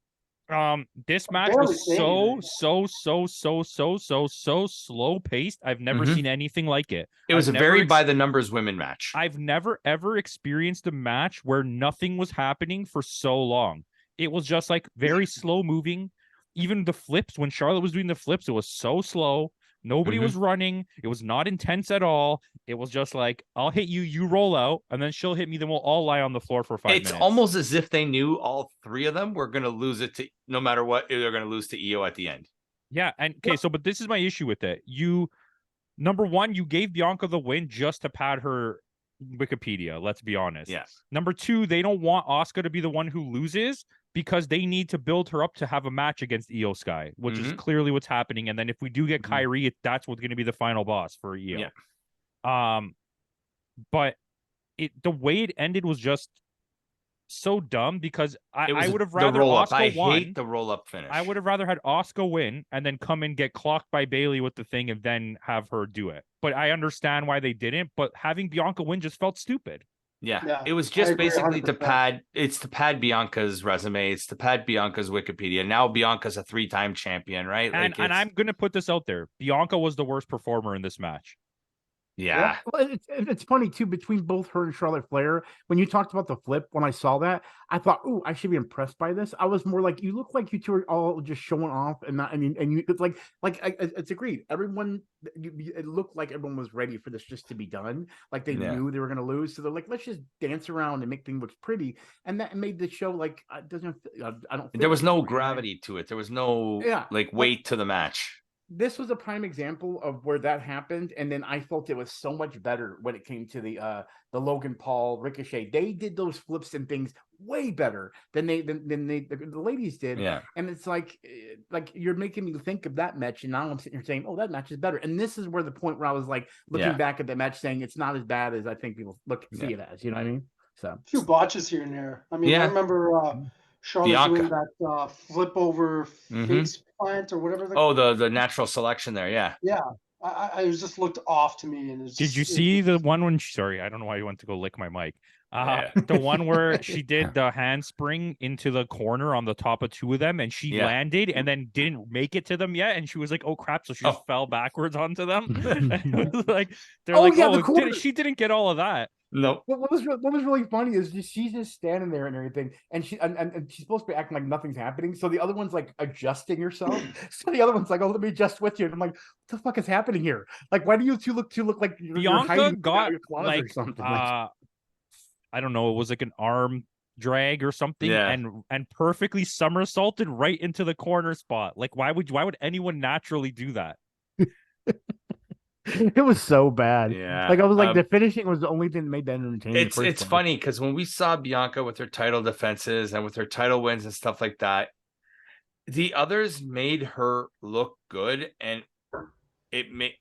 This match was so slow paced. I've never seen anything like it. It was a very by the numbers women match. I've never ever experienced a match where nothing was happening for so long. It was just like very slow moving. Even the flips, when Charlotte was doing the flips, it was so slow. Nobody was running. It was not intense at all. It was just like, I'll hit you, you roll out, and then she'll hit me, then we'll all lie on the floor for 5 minutes. It's almost as if they knew all 3 of them were going to lose it to, no matter what, they're going to lose to Io at the end. Yeah, and okay, but this is my issue with it. Number one, you gave Bianca the win just to pad her Wikipedia, let's be honest. Yes. Number 2, they don't want Asuka to be the one who loses because they need to build her up to have a match against Io Sky, which is clearly what's happening. And then if we do get Kyrie, that's what's going to be the final boss for Io. Yeah. But the way it ended was just so dumb because I would have rather Asuka won. I hate the roll-up finish. I would have rather had Asuka win and then come and get clocked by Bailey with the thing and then have her do it. But I understand why they didn't. But having Bianca win just felt stupid. Yeah, it was just basically 100%. to pad Bianca's resume. It's to pad Bianca's Wikipedia. Now Bianca's a 3-time champion, right? And I'm going to put this out there. Bianca was the worst performer in this match. Yeah. Well, it's funny too, between both her and Charlotte Flair, when you talked about the flip, when I saw that, I thought, oh, I should be impressed by this. I was more like, you look like you two are all just showing off and not, and you, it's like it's agreed. Everyone, it looked like everyone was ready for this just to be done. Like they knew they were going to lose. So they're like, let's just dance around and make things look pretty. And that made the show like, it doesn't, I don't, there was no gravity to it. There was no weight to the match. This was a prime example of where that happened, and then I felt it was so much better when it came to the Logan Paul Ricochet. They did those flips and things way better than the ladies did. Yeah, and it's like you're making me think of that match, and now I'm sitting here saying, "Oh, that match is better." And this is where the point where I was like looking back at the match, saying it's not as bad as I think people see it as. You know what I mean? So a few botches here and there. I mean, I remember. Charlotte doing that flip over face plant or whatever. The natural selection there, yeah. Yeah, I was just looked off to me. And did you see the one when? Sorry, I don't know why you went to go lick my mic. The one where she did the handspring into the corner on the top of 2 of them, and she landed and then didn't make it to them yet, and she was like, "Oh crap!" So she just fell backwards onto them. It was like she didn't get all of that. No. What was really funny is she's just standing there and everything, and she's supposed to be acting like nothing's happening. So the other one's like adjusting herself. So the other one's like, "Oh, let me adjust with you." And I'm like, "What the fuck is happening here? Like, why do you two look like you're Bianca hiding got your closet or something?" I don't know. It was like an arm drag or something Yeah. and perfectly somersaulted right into the corner spot. Like why would anyone naturally do that? It was so bad. Yeah. Like I was like, the finishing was the only thing that made that entertaining. in the first It's place. funny because when we saw Bianca with her title defenses and with her title wins and stuff like that, the others made her look good, and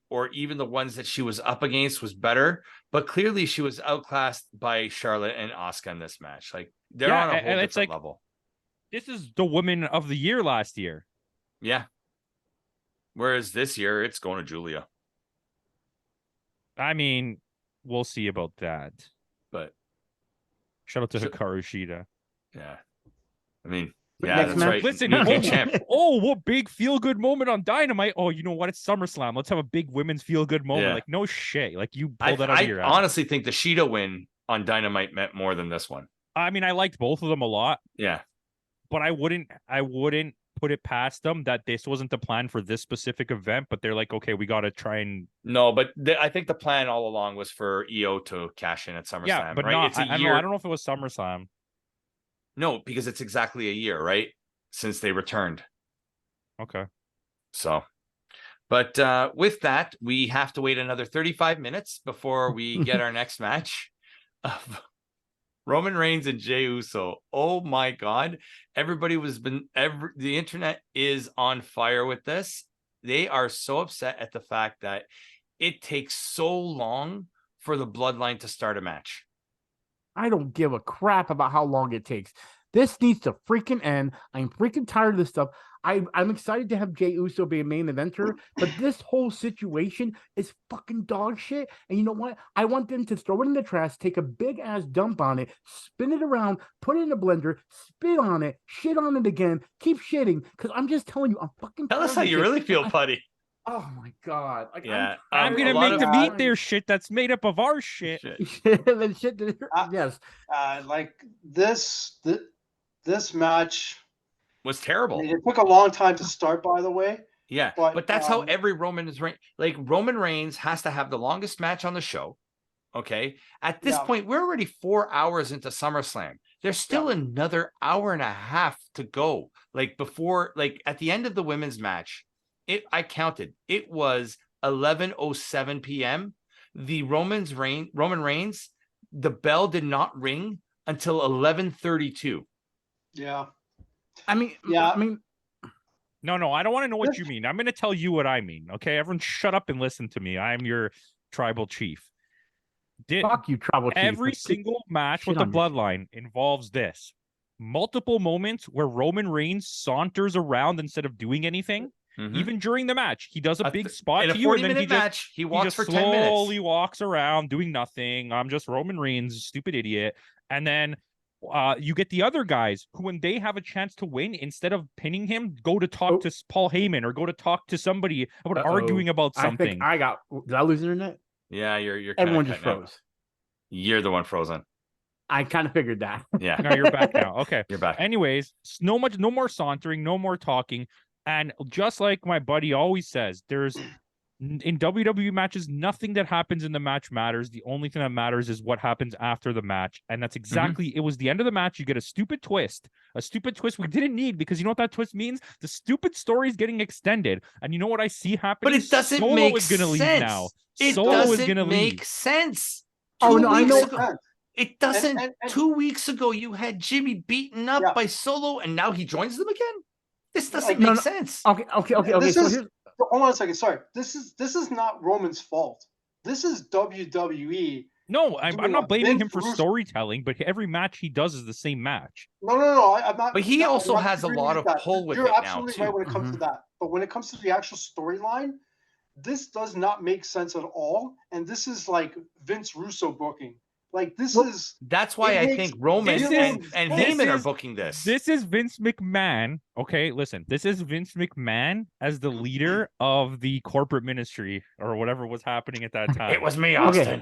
or even the ones that she was up against was better. But clearly, she was outclassed by Charlotte and Asuka in this match. Like they're on a whole and it's different like, level. this is the woman of the year last year. Yeah. Whereas this year, it's going to Julia. I mean, we'll see about that. But Shout out to So- Hikaru Shida. yeah, I mean, But yeah, next that's match- right. Listen, New champ. what big feel good moment on Dynamite. Oh, you know what? It's SummerSlam. Let's have a big women's feel good moment. Yeah. Like, no shit. Like, you pulled that out of your ass. honestly think the Shida win on Dynamite meant more than this one. I mean, I liked both of them a lot, Yeah. but I wouldn't put it past them that this wasn't the plan for this specific event. But they're like, okay, we got to try and No, but I think the plan all along was for EO to cash in at SummerSlam. yeah, but right? not. It's a I year. don't know if it was SummerSlam. No, because it's exactly a year, right? Since they returned. Okay. So, but with that, we have to wait another 35 minutes before we get our next match of Roman Reigns and Jey Uso. Oh my God. The internet is on fire with this. They are so upset at the fact that it takes so long for the Bloodline to start a match. I don't give a crap about how long it takes. This needs to freaking end. I'm freaking tired of this stuff. I'm excited to have Jey Uso be a main eventer, but this whole situation is fucking dog shit. And you know what? I want them to throw it in the trash, take a big ass dump on it, spin it around, put it in a blender, spit on it, shit on it again, keep shitting. Because I'm just telling you, I'm fucking. Tell us how you really feel, Putty. Oh my God! Like, Yeah, I'm a gonna lot make of- them eat their shit that's made up of our shit. That shit. Yes. Like this match Was terrible. it took a long time to start, by the way. Yeah, but that's how every Roman is ranked. Like Roman Reigns has to have the longest match on the show. Okay. At this point, we're already 4 hours into SummerSlam. There's still another hour and a half to go. Like before, like at the end of the women's match, I counted. It was 11:07 p.m. The Roman Reigns, the bell did not ring until 11:32. Yeah. I mean, No, I don't want to know what you mean. I'm going to tell you what I mean. Okay, everyone, shut up and listen to me. I'm your tribal chief. Fuck you, tribal chief. Every single match with the Bloodline involves this: multiple moments where Roman Reigns saunters around instead of doing anything. Mhm. Even during the match, he does a big spot in a to you, and then 40-minute he just match. He walks for 10 minutes. slowly walks around doing nothing. I'm just Roman Reigns, stupid idiot. And then you get the other guys who, when they have a chance to win, instead of pinning him, go to talk to Paul Heyman or go to talk to somebody about arguing about something. Did I lose internet? Yeah, you're Everyone kinda just cutting out. froze. You're the one frozen. I kind of figured that. Yeah. No, you're back now. Okay. You're back. Anyways, no more sauntering, no more talking. And just like my buddy always says, there's in WWE matches, nothing that happens in the match matters. The only thing that matters is what happens after the match. And that's exactly, it was the end of the match. You get a stupid twist we didn't need, because you know what that twist means? The stupid story is getting extended. And you know what I see happening? But it doesn't Solo make is gonna sense. leave now. It Solo is doesn't gonna make leave. sense. Oh, 2 no, I weeks know. ago- It doesn't. And- 2 weeks ago, you had Jimmy beaten up by Solo, and now he joins them again. This doesn't make sense. Okay. This So is- here's Hold on a second. Sorry. This is not Roman's fault. This is WWE. No, I'm not blaming him for Vince Russo- storytelling, but every match he does is the same match. No. I'm not. But he no, also I'm not has a agreeing lot with of that. pull with You're it now, absolutely too. right when it comes to that. But when it comes to the actual storyline, this does not make sense at all. And this is like Vince Russo booking. Like this is. That's why I think Roman This and is- Heyman are is- booking this. This is Vince McMahon. Okay, listen. This is Vince McMahon as the leader of the corporate ministry or whatever was happening at that time. It was me, Austin.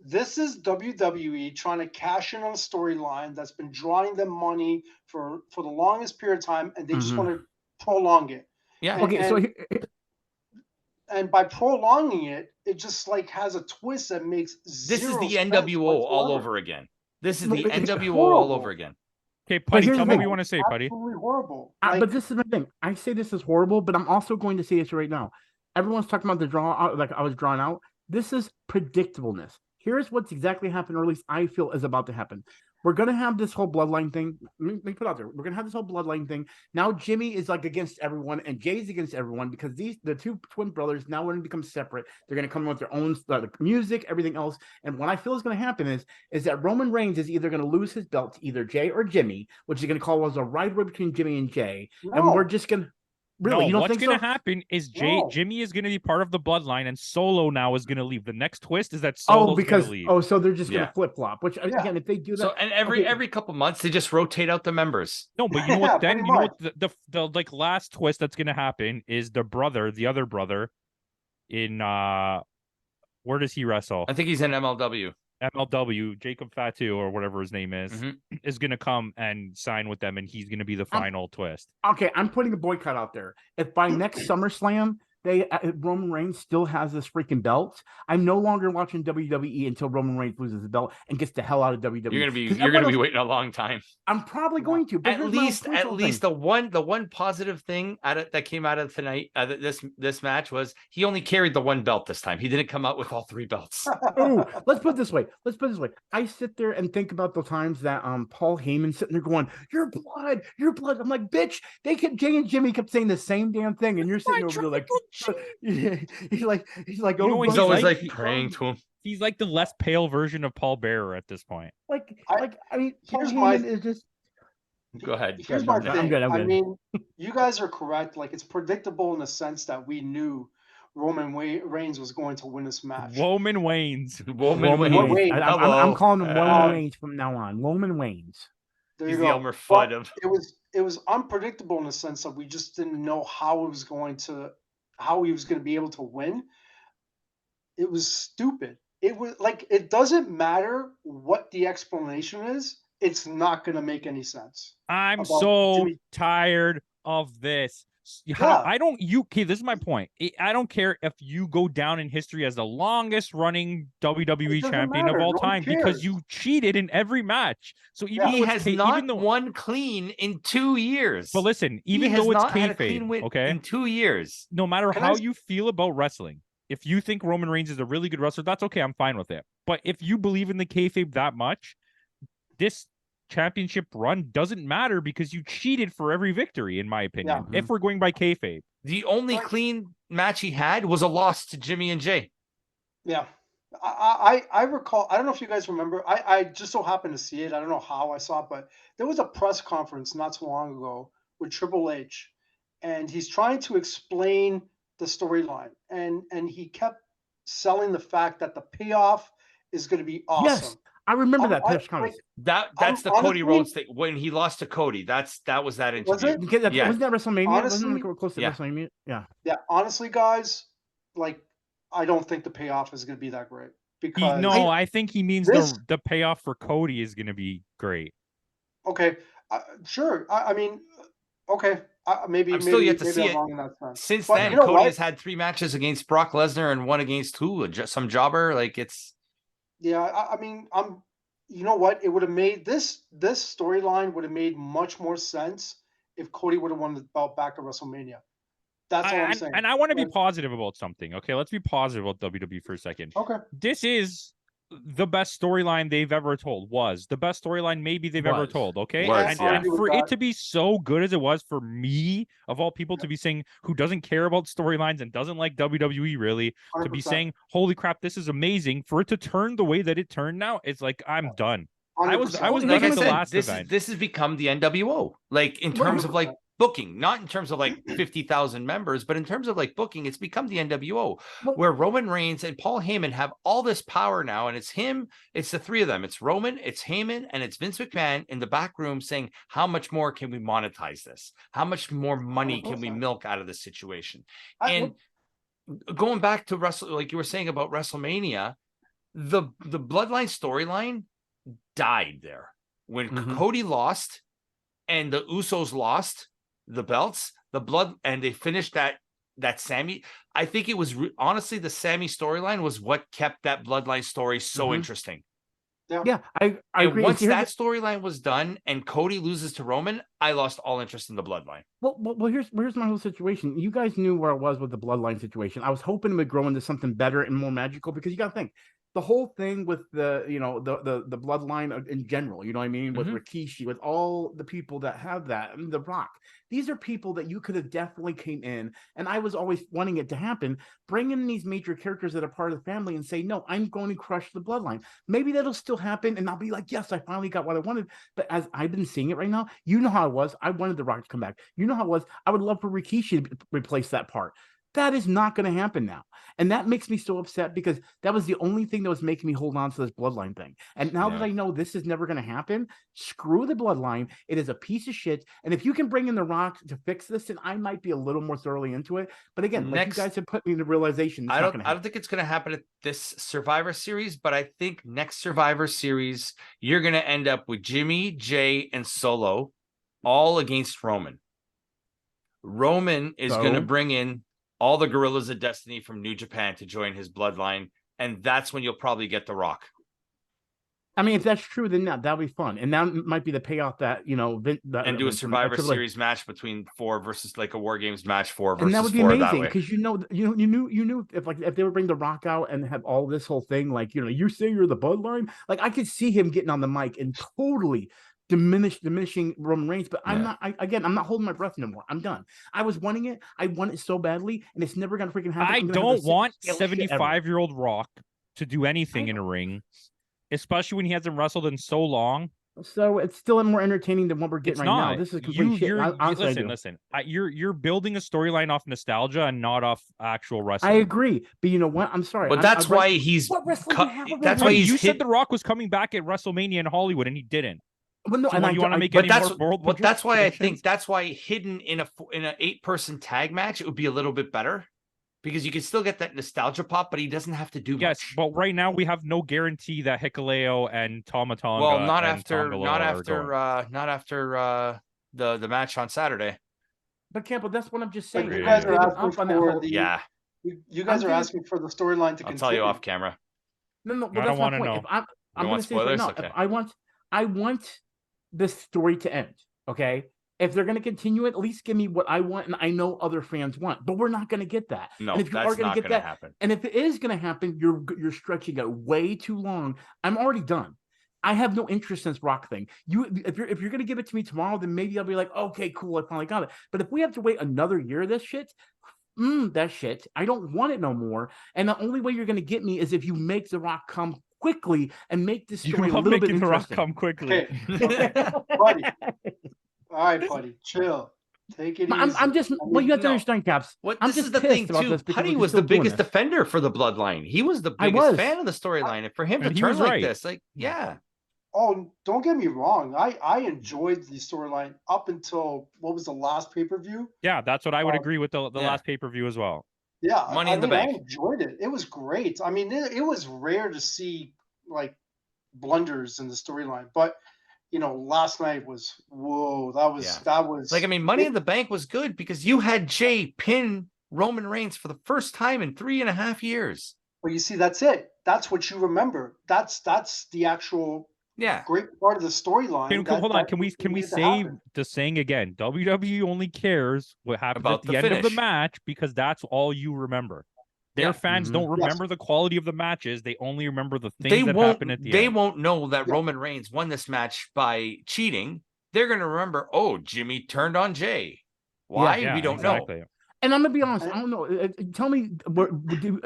This is WWE trying to cash in on a storyline that's been drawing them money for the longest period of time, and they just want to prolong it. Yeah. And by prolonging it, it just like has a twist that makes This is zero the sense NWO all whatsoever. over again. This is No, the it's NWO all horrible. over again. Okay, Putty, here's tell the me what thing. you want to say, Putty. Absolutely horrible. But this is the thing. I say this is horrible, but I'm also going to say this right now. Everyone's talking about the draw, like I was drawn out. This is predictableness. Here's what's exactly happened, or at least I feel is about to happen. We're gonna have this whole bloodline thing. Let me put it out there. We're gonna have this whole bloodline thing. Now Jimmy is like against everyone, and Jay's against everyone because the two twin brothers now want to become separate. They're gonna come with their own music, everything else. And what I feel is gonna happen is that Roman Reigns is either gonna lose his belt to either Jay or Jimmy, which is gonna cause a rivalry between Jimmy and Jay, and we're just gonna. Really, No, you don't what's think going to so? happen is No. Jimmy is going to be part of the bloodline, and Solo now is going to leave. The next twist is that Solo's going to leave. So they're just gonna Yeah. flip flop. Which again, if they do that, So and every couple months they just rotate out the members. No, but you know Yeah, what? Then pretty you know what? The like last twist that's going to happen is the other brother, in where does he wrestle? I think he's in MLW. MLW, Jacob Fatu or whatever his name is going to come and sign with them, and he's going to be the final twist. okay, I'm putting a boycott out there. If by next SummerSlam Roman Reigns still has this freaking belt, I'm no longer watching WWE until Roman Reigns loses the belt and gets the hell out of WWE. You're gonna be waiting a long time. I'm probably going to. But At least the one positive thing that came out of tonight, this match was he only carried the one belt this time. He didn't come out with all three belts. Let's put it this way. I sit there and think about the times that Paul Heyman sitting there going, "Your blood, your blood." I'm like, bitch. Jay and Jimmy kept saying the same damn thing, and you're sitting over there like, he's like, You oh, know, He's always like praying to him. He's like the less pale version of Paul Bearer at this point. I mean, Paul Here's Heyman is just. Go ahead. Here's my I'm thing. good. I mean, you guys are correct. Like, it's predictable in the sense that we knew Roman Reigns was going to win this match. Roman Waynes. Roman Waynes. Waynes. I'm calling him Roman Waynes from now on. Roman Waynes. There He's you the go. Elmer Fudd of. It was unpredictable in the sense that we just didn't know how he was going to be able to win. It was stupid. It was like, it doesn't matter what the explanation is. It's not going to make any sense. I'm so tired of this. Okay, this is my point. I don't care if you go down in history as the longest running WWE champion of all time because you cheated in every match. So even he has not won clean in 2 years. But listen, even though it's kayfabe, okay, in 2 years, no matter how you feel about wrestling, if you think Roman Reigns is a really good wrestler, that's okay. I'm fine with it. But if you believe in the kayfabe that much, this championship run doesn't matter because you cheated for every victory, in my opinion. If we're going by kayfabe, the only clean match he had was a loss to Jimmy and Jay. Yeah, I recall. I don't know if you guys remember. I just so happened to see it. I don't know how I saw it, but there was a press conference not so long ago with Triple H, and he's trying to explain the storyline, and he kept selling the fact that the payoff is going to be awesome. Yes. I remember that press conference. That's the Cody Rhodes thing when he lost to Cody. That was that interview. Was it? Yeah. Wasn't that WrestleMania? Honestly, Wasn't it close to WrestleMania? Yeah. Yeah. Honestly, guys, like, I don't think the payoff is going to be that great because I think he means the payoff for Cody is going to be great. Okay, sure. I mean, okay. Maybe I'm still yet to see it. Since then, Cody has had 3 matches against Brock Lesnar and 1 against some jobber. Like, it's. Yeah, I mean, you know what? It would have made this storyline would have made much more sense if Cody would have won the belt back at WrestleMania. That's all I'm saying. And I want to be positive about something. Okay, let's be positive about WWE for a second. Okay, this is the best storyline they've ever told. Was the best storyline maybe they've ever told. Okay, and for it to be so good as it was, for me of all people to be saying, who doesn't care about storylines and doesn't like WWE really, 100%. To be saying, holy crap, this is amazing, for it to turn the way that it turned now, it's like, I'm done. 100%. I was like at the last event. This has become the NWO, like in terms of like booking, not in terms of like 50,000 members, but in terms of like booking, it's become the NWO, where Roman Reigns and Paul Heyman have all this power now, and it's the 3 of them. It's Roman, it's Heyman, and it's Vince McMahon in the back room saying, how much more can we monetize this? How much more money can we milk out of this situation? And going back to like you were saying about WrestleMania, the Bloodline storyline died there when Cody lost and the Usos lost the belts, and they finished that Sammy. I think it was honestly the Sammy storyline was what kept that Bloodline story so interesting. Yeah, I And agree. once See, here's that storyline was done and Cody loses to Roman, I lost all interest in the Bloodline. well, here's my whole situation. You guys knew where I was with the Bloodline situation. I was hoping it would grow into something better and more magical because you got to think the whole thing with the the Bloodline in general. You know what I mean? With Rikishi, with all the people that have that, and The Rock. These are people that you could have definitely came in, and I was always wanting it to happen. Bring in these major characters that are part of the family and say, no, I'm going to crush the Bloodline. Maybe that'll still happen, and I'll be like, yes, I finally got what I wanted. But as I've been seeing it right now, you know how I was. I wanted The Rock to come back. You know how it was. I would love for Rikishi to replace that part. That is not going to happen now. And that makes me so upset because that was the only thing that was making me hold on to this Bloodline thing. And now that I know this is never going to happen, screw the Bloodline. It is a piece of shit. And if you can bring in The Rock to fix this, then I might be a little more thoroughly into it. But again, like you guys have put me in the realization, I don't think it's going to happen at this Survivor Series, but I think next Survivor Series, you're going to end up with Jimmy, Jay, and Solo all against Roman. Roman is going to bring in all the Gorillas of Destiny from New Japan to join his Bloodline, and that's when you'll probably get The Rock. I mean, if that's true, then that'll be fun, and that might be the payoff that and do a Survivor Series match between 4 versus like a War Games match 4 versus 4. And that would be amazing because you knew if they would bring The Rock out and have all this whole thing, like you say you're the Bloodline, like I could see him getting on the mic and totally diminishing Roman Reigns, but I'm not. I'm not holding my breath no more. I'm done. I was wanting it. I want it so badly, and it's never gonna freaking happen. I don't want 75-year-old Rock to do anything in a ring, especially when he hasn't wrestled in so long. So it's still more entertaining than what we're getting now. This is complete shit. Listen. You're building a storyline off nostalgia and not off actual wrestling. I agree, but you know what? I'm sorry. But that's why he's. That's why you said The Rock was coming back at WrestleMania in Hollywood, and he didn't. Well, no, so and you want to make but any that's, more but that's why I think that's why hidden in an 8-person tag match, it would be a little bit better because you can still get that nostalgia pop, but he doesn't have to do much. Yes, but right now we have no guarantee that Hikuleo and Tama Tonga. Well, not after the match on Saturday. But Campbell, that's what I'm just saying. You guys are asking for you guys are asking for the storyline to continue. I'll tell you off camera. No, well, I don't want to know. I'm going to say right now, okay. I want this story to end, okay? If they're going to continue it, at least give me what I want and I know other fans want. But we're not going to get that. No, and if you that's are going to get that, happen. And if it is going to happen, you're stretching it way too long. I'm already done. I have no interest in this Rock thing. If you're going to give it to me tomorrow, then maybe I'll be like, okay, cool, I finally got it. But if we have to wait another year, that shit, I don't want it no more. And the only way you're going to get me is if you make The Rock come quickly and make this story a little bit interesting. The Rock come quickly. Okay. Buddy. All right, buddy. Chill. Take it easy. I'm just. Well, you have to understand, Caps. This is the thing too. Putty was the biggest defender for the Bloodline. He was the biggest fan of the storyline, and for him to turn like this, Oh, don't get me wrong. I enjoyed the storyline up until what was the last pay-per-view? Yeah, that's what I would agree with the last pay-per-view as well. Yeah, Money in the Bank. I enjoyed it. It was great. I mean, it was rare to see like blunders in the storyline, but last night was that was like, I mean, Money in the Bank was good because you had Jay pin Roman Reigns for the first time in 3.5 years. Well, you see, that's it. That's what you remember. That's the actual great part of the storyline. Hold on. Can we say the saying again? WWE only cares what happens at the end of the match because that's all you remember. Their fans don't remember the quality of the matches. They only remember the things that happen at the end. They won't know that Roman Reigns won this match by cheating. They're going to remember, Jimmy turned on Jay. Why? We don't know. And I'm gonna be honest, I don't know. Tell me,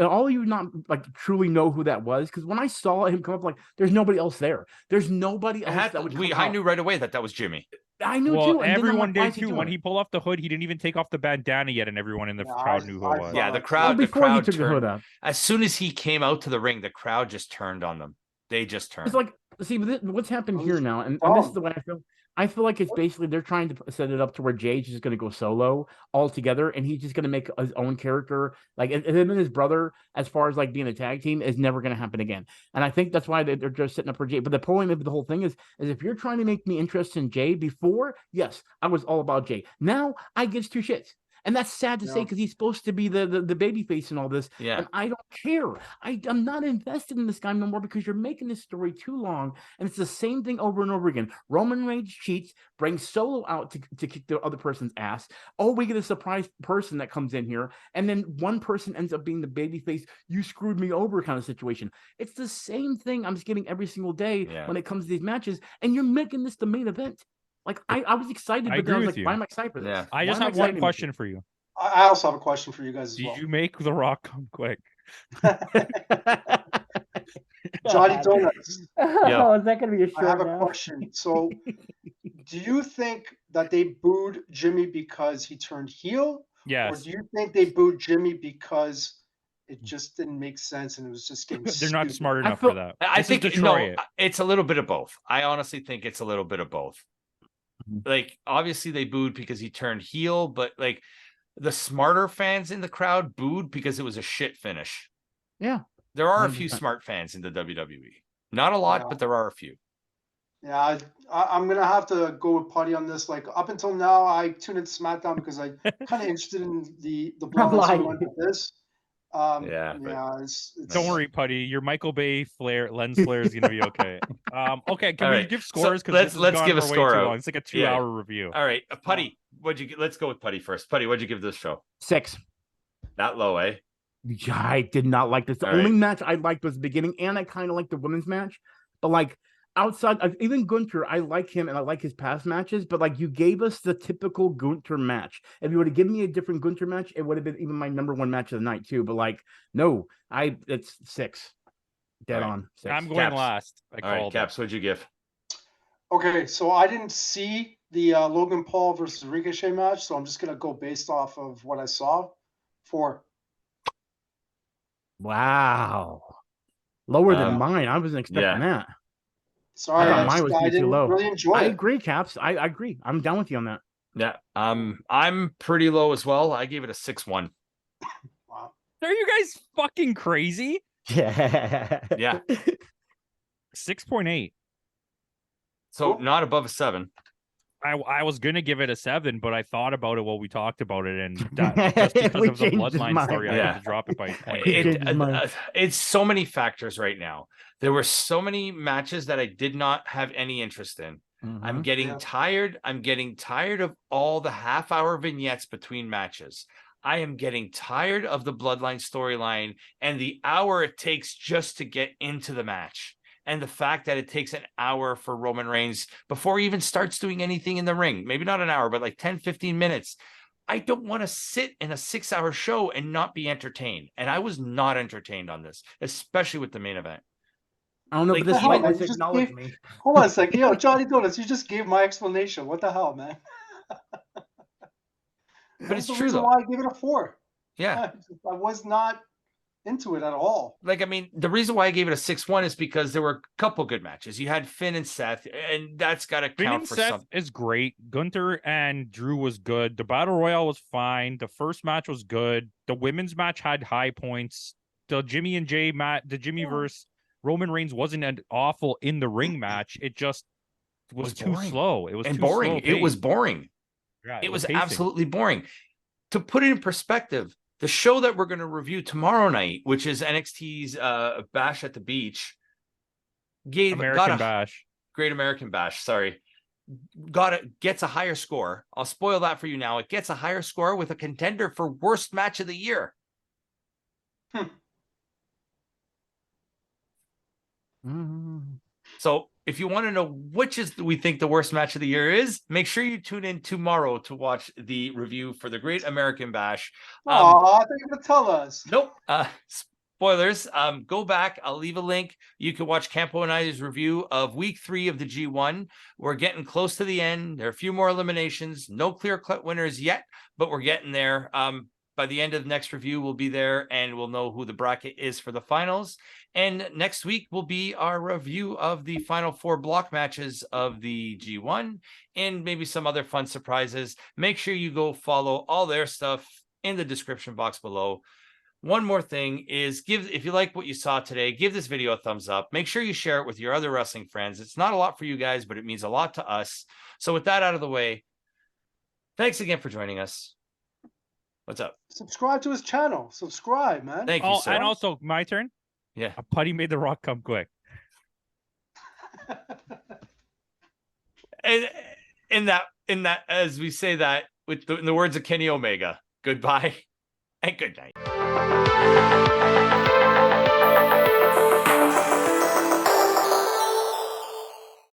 all of you not like truly know who that was? Because when I saw him come up, like, there's nobody else there. There's nobody else I knew right away that was Jimmy. I knew too. And everyone did too. When he pulled off the hood, he didn't even take off the bandana yet, and everyone in the crowd knew who it was. Yeah, the crowd. Before he took the hood off. As soon as he came out to the ring, the crowd just turned on them. They just turned. It's like, see, what's happened here now, and this is the way I feel. I feel like it's basically they're trying to set it up to where Jay's just going to go solo altogether, and he's just going to make his own character. Like him and his brother, as far as like being a tag team, is never going to happen again. And I think that's why they're just setting up for Jay. But the point of the whole thing is if you're trying to make me interested in Jay before, yes, I was all about Jay. Now I gives two shits. And that's sad to say because he's supposed to be the baby face in all this. Yeah. And I don't care. I'm not invested in this guy no more because you're making this story too long. And it's the same thing over and over again. Roman Reigns cheats, brings Solo out to kick the other person's ass. Oh, we get a surprise person that comes in here. And then one person ends up being the baby face. You screwed me over kind of situation. It's the same thing I'm just getting every single day when it comes to these matches. And you're making this the main event. Like I was excited, but then I was like, why am I excited for this? Yeah. I just have one question for you. I also have a question for you guys as Did well. you make The Rock come quick? Johnny Donuts. Oh, is that going to be a I have short a now? question. So, do you think that they booed Jimmy because he turned heel? Or Yes. do you think they booed Jimmy because it just didn't make sense and it was just getting They're not stupid? smart enough feel- for that. I This is think Detroit. no, it's a little bit of both. I honestly think it's a little bit of both. Like, obviously they booed because he turned heel, but like the smarter fans in the crowd booed because it was a shit finish. Yeah. There are a few 100%. smart fans in the WWE. Not a lot, Yeah. but there are a few. Yeah, I'm gonna have to go with Putty on this. Like up until now, I tuned into SmackDown because I kind of interested in the Bloodline lying. storyline with this. Yeah, but- Yeah, it's Don't worry, Putty. Your Michael Bay lens flare is gonna be okay. Okay, can All we right, give so scores? Because let's give a score out. It's like a Yeah. 2-hour review. All right, Putty, let's go with Putty first. Putty, what'd you give this show? 6. Not low, eh? Yeah, I did not like this. The All only right. match I liked was the beginning, and I kind of liked the women's match. But like outside of even Gunther, I like him and I like his past matches. But like you gave us the typical Gunther match. If you would have given me a different Gunther match, it would have been even my #1 match of the night too. But like, no, it's 6. Dead All right. on 6. I'm going Caps. last. I All right, called it. Caps, what'd you give? Okay, so I didn't see the Logan Paul versus Ricochet match, so I'm just gonna go based off of what I saw. 4. Wow, lower than mine. I wasn't expecting that. Sorry, thought I mine was I gonna be too didn't low. really enjoy I it. agree, Caps. I agree. I'm down with you on that. Yeah. I'm pretty low as well. I gave it a 6-1. Wow. Are you guys fucking crazy? Yeah. Yeah. 6.8. So Cool. not above a 7. I was gonna give it a 7, but I thought about it while we talked about it, and just because We of the changed his Bloodline mind. story, I Yeah. had to drop it by 0.8. changed his mind. It's so many factors right now. There were so many matches that I did not have any interest in. I'm getting Yeah. tired. I'm getting tired of all the half-hour vignettes between matches. I am getting tired of the Bloodline storyline and the hour it takes just to get into the match. And the fact that it takes an hour for Roman Reigns before he even starts doing anything in the ring. Maybe not an hour, but like 10, 15 minutes. I don't want to sit in a 6-hour show and not be entertained. And I was not entertained on this, especially with the main event. I don't know, Like, but this the hell, might man? just You just acknowledge gave- me. Hold on a second. Yo, Johnny Donuts, you just gave my explanation. What the hell, man? But it's the true, reason though. why I gave it a 4. Yeah. I was not into it at all. Like, I mean, the reason why I gave it a 6-1 is because there were a couple good matches. You had Finn and Seth, and that's got to Finn count and for Seth something. is great. Gunther and Drew was good. The Battle Royale was fine. The first match was good. The women's match had high points. The Jimmy and Jay the Jimmy versus Roman Reigns wasn't an awful in the ring match. It just was too boring. slow. It was And too boring. slow It was paced. boring. Yeah, It was pacing. absolutely boring. To put it in perspective, the show that we're going to review tomorrow night, which is NXT's Bash at the Beach, American Bash. Great American Bash. Sorry, gets a higher score. I'll spoil that for you now. It gets a higher score with a contender for worst match of the year. So if you want to know which is we think the worst match of the year is, make sure you tune in tomorrow to watch the review for the Great American Bash. I thought you were going to tell us. Nope. Spoilers. Go back. I'll leave a link. You can watch Campo and I's review of week 3 of the G1. We're getting close to the end. There are a few more eliminations. No clear-cut winners yet, but we're getting there. By the end of the next review, we'll be there and we'll know who the bracket is for the finals. And next week will be our review of the final 4 block matches of the G1 and maybe some other fun surprises. Make sure you go follow all their stuff in the description box below. One more thing is if you like what you saw today, give this video a thumbs up. Make sure you share it with your other wrestling friends. It's not a lot for you guys, but it means a lot to us. So with that out of the way, thanks again for joining us. What's up? Subscribe to his channel. Subscribe, man. Thank you, Oh, sir. and also my turn. Yeah. A putty made the Rock come quick. And in that, as we say that in the words of Kenny Omega, goodbye and good night.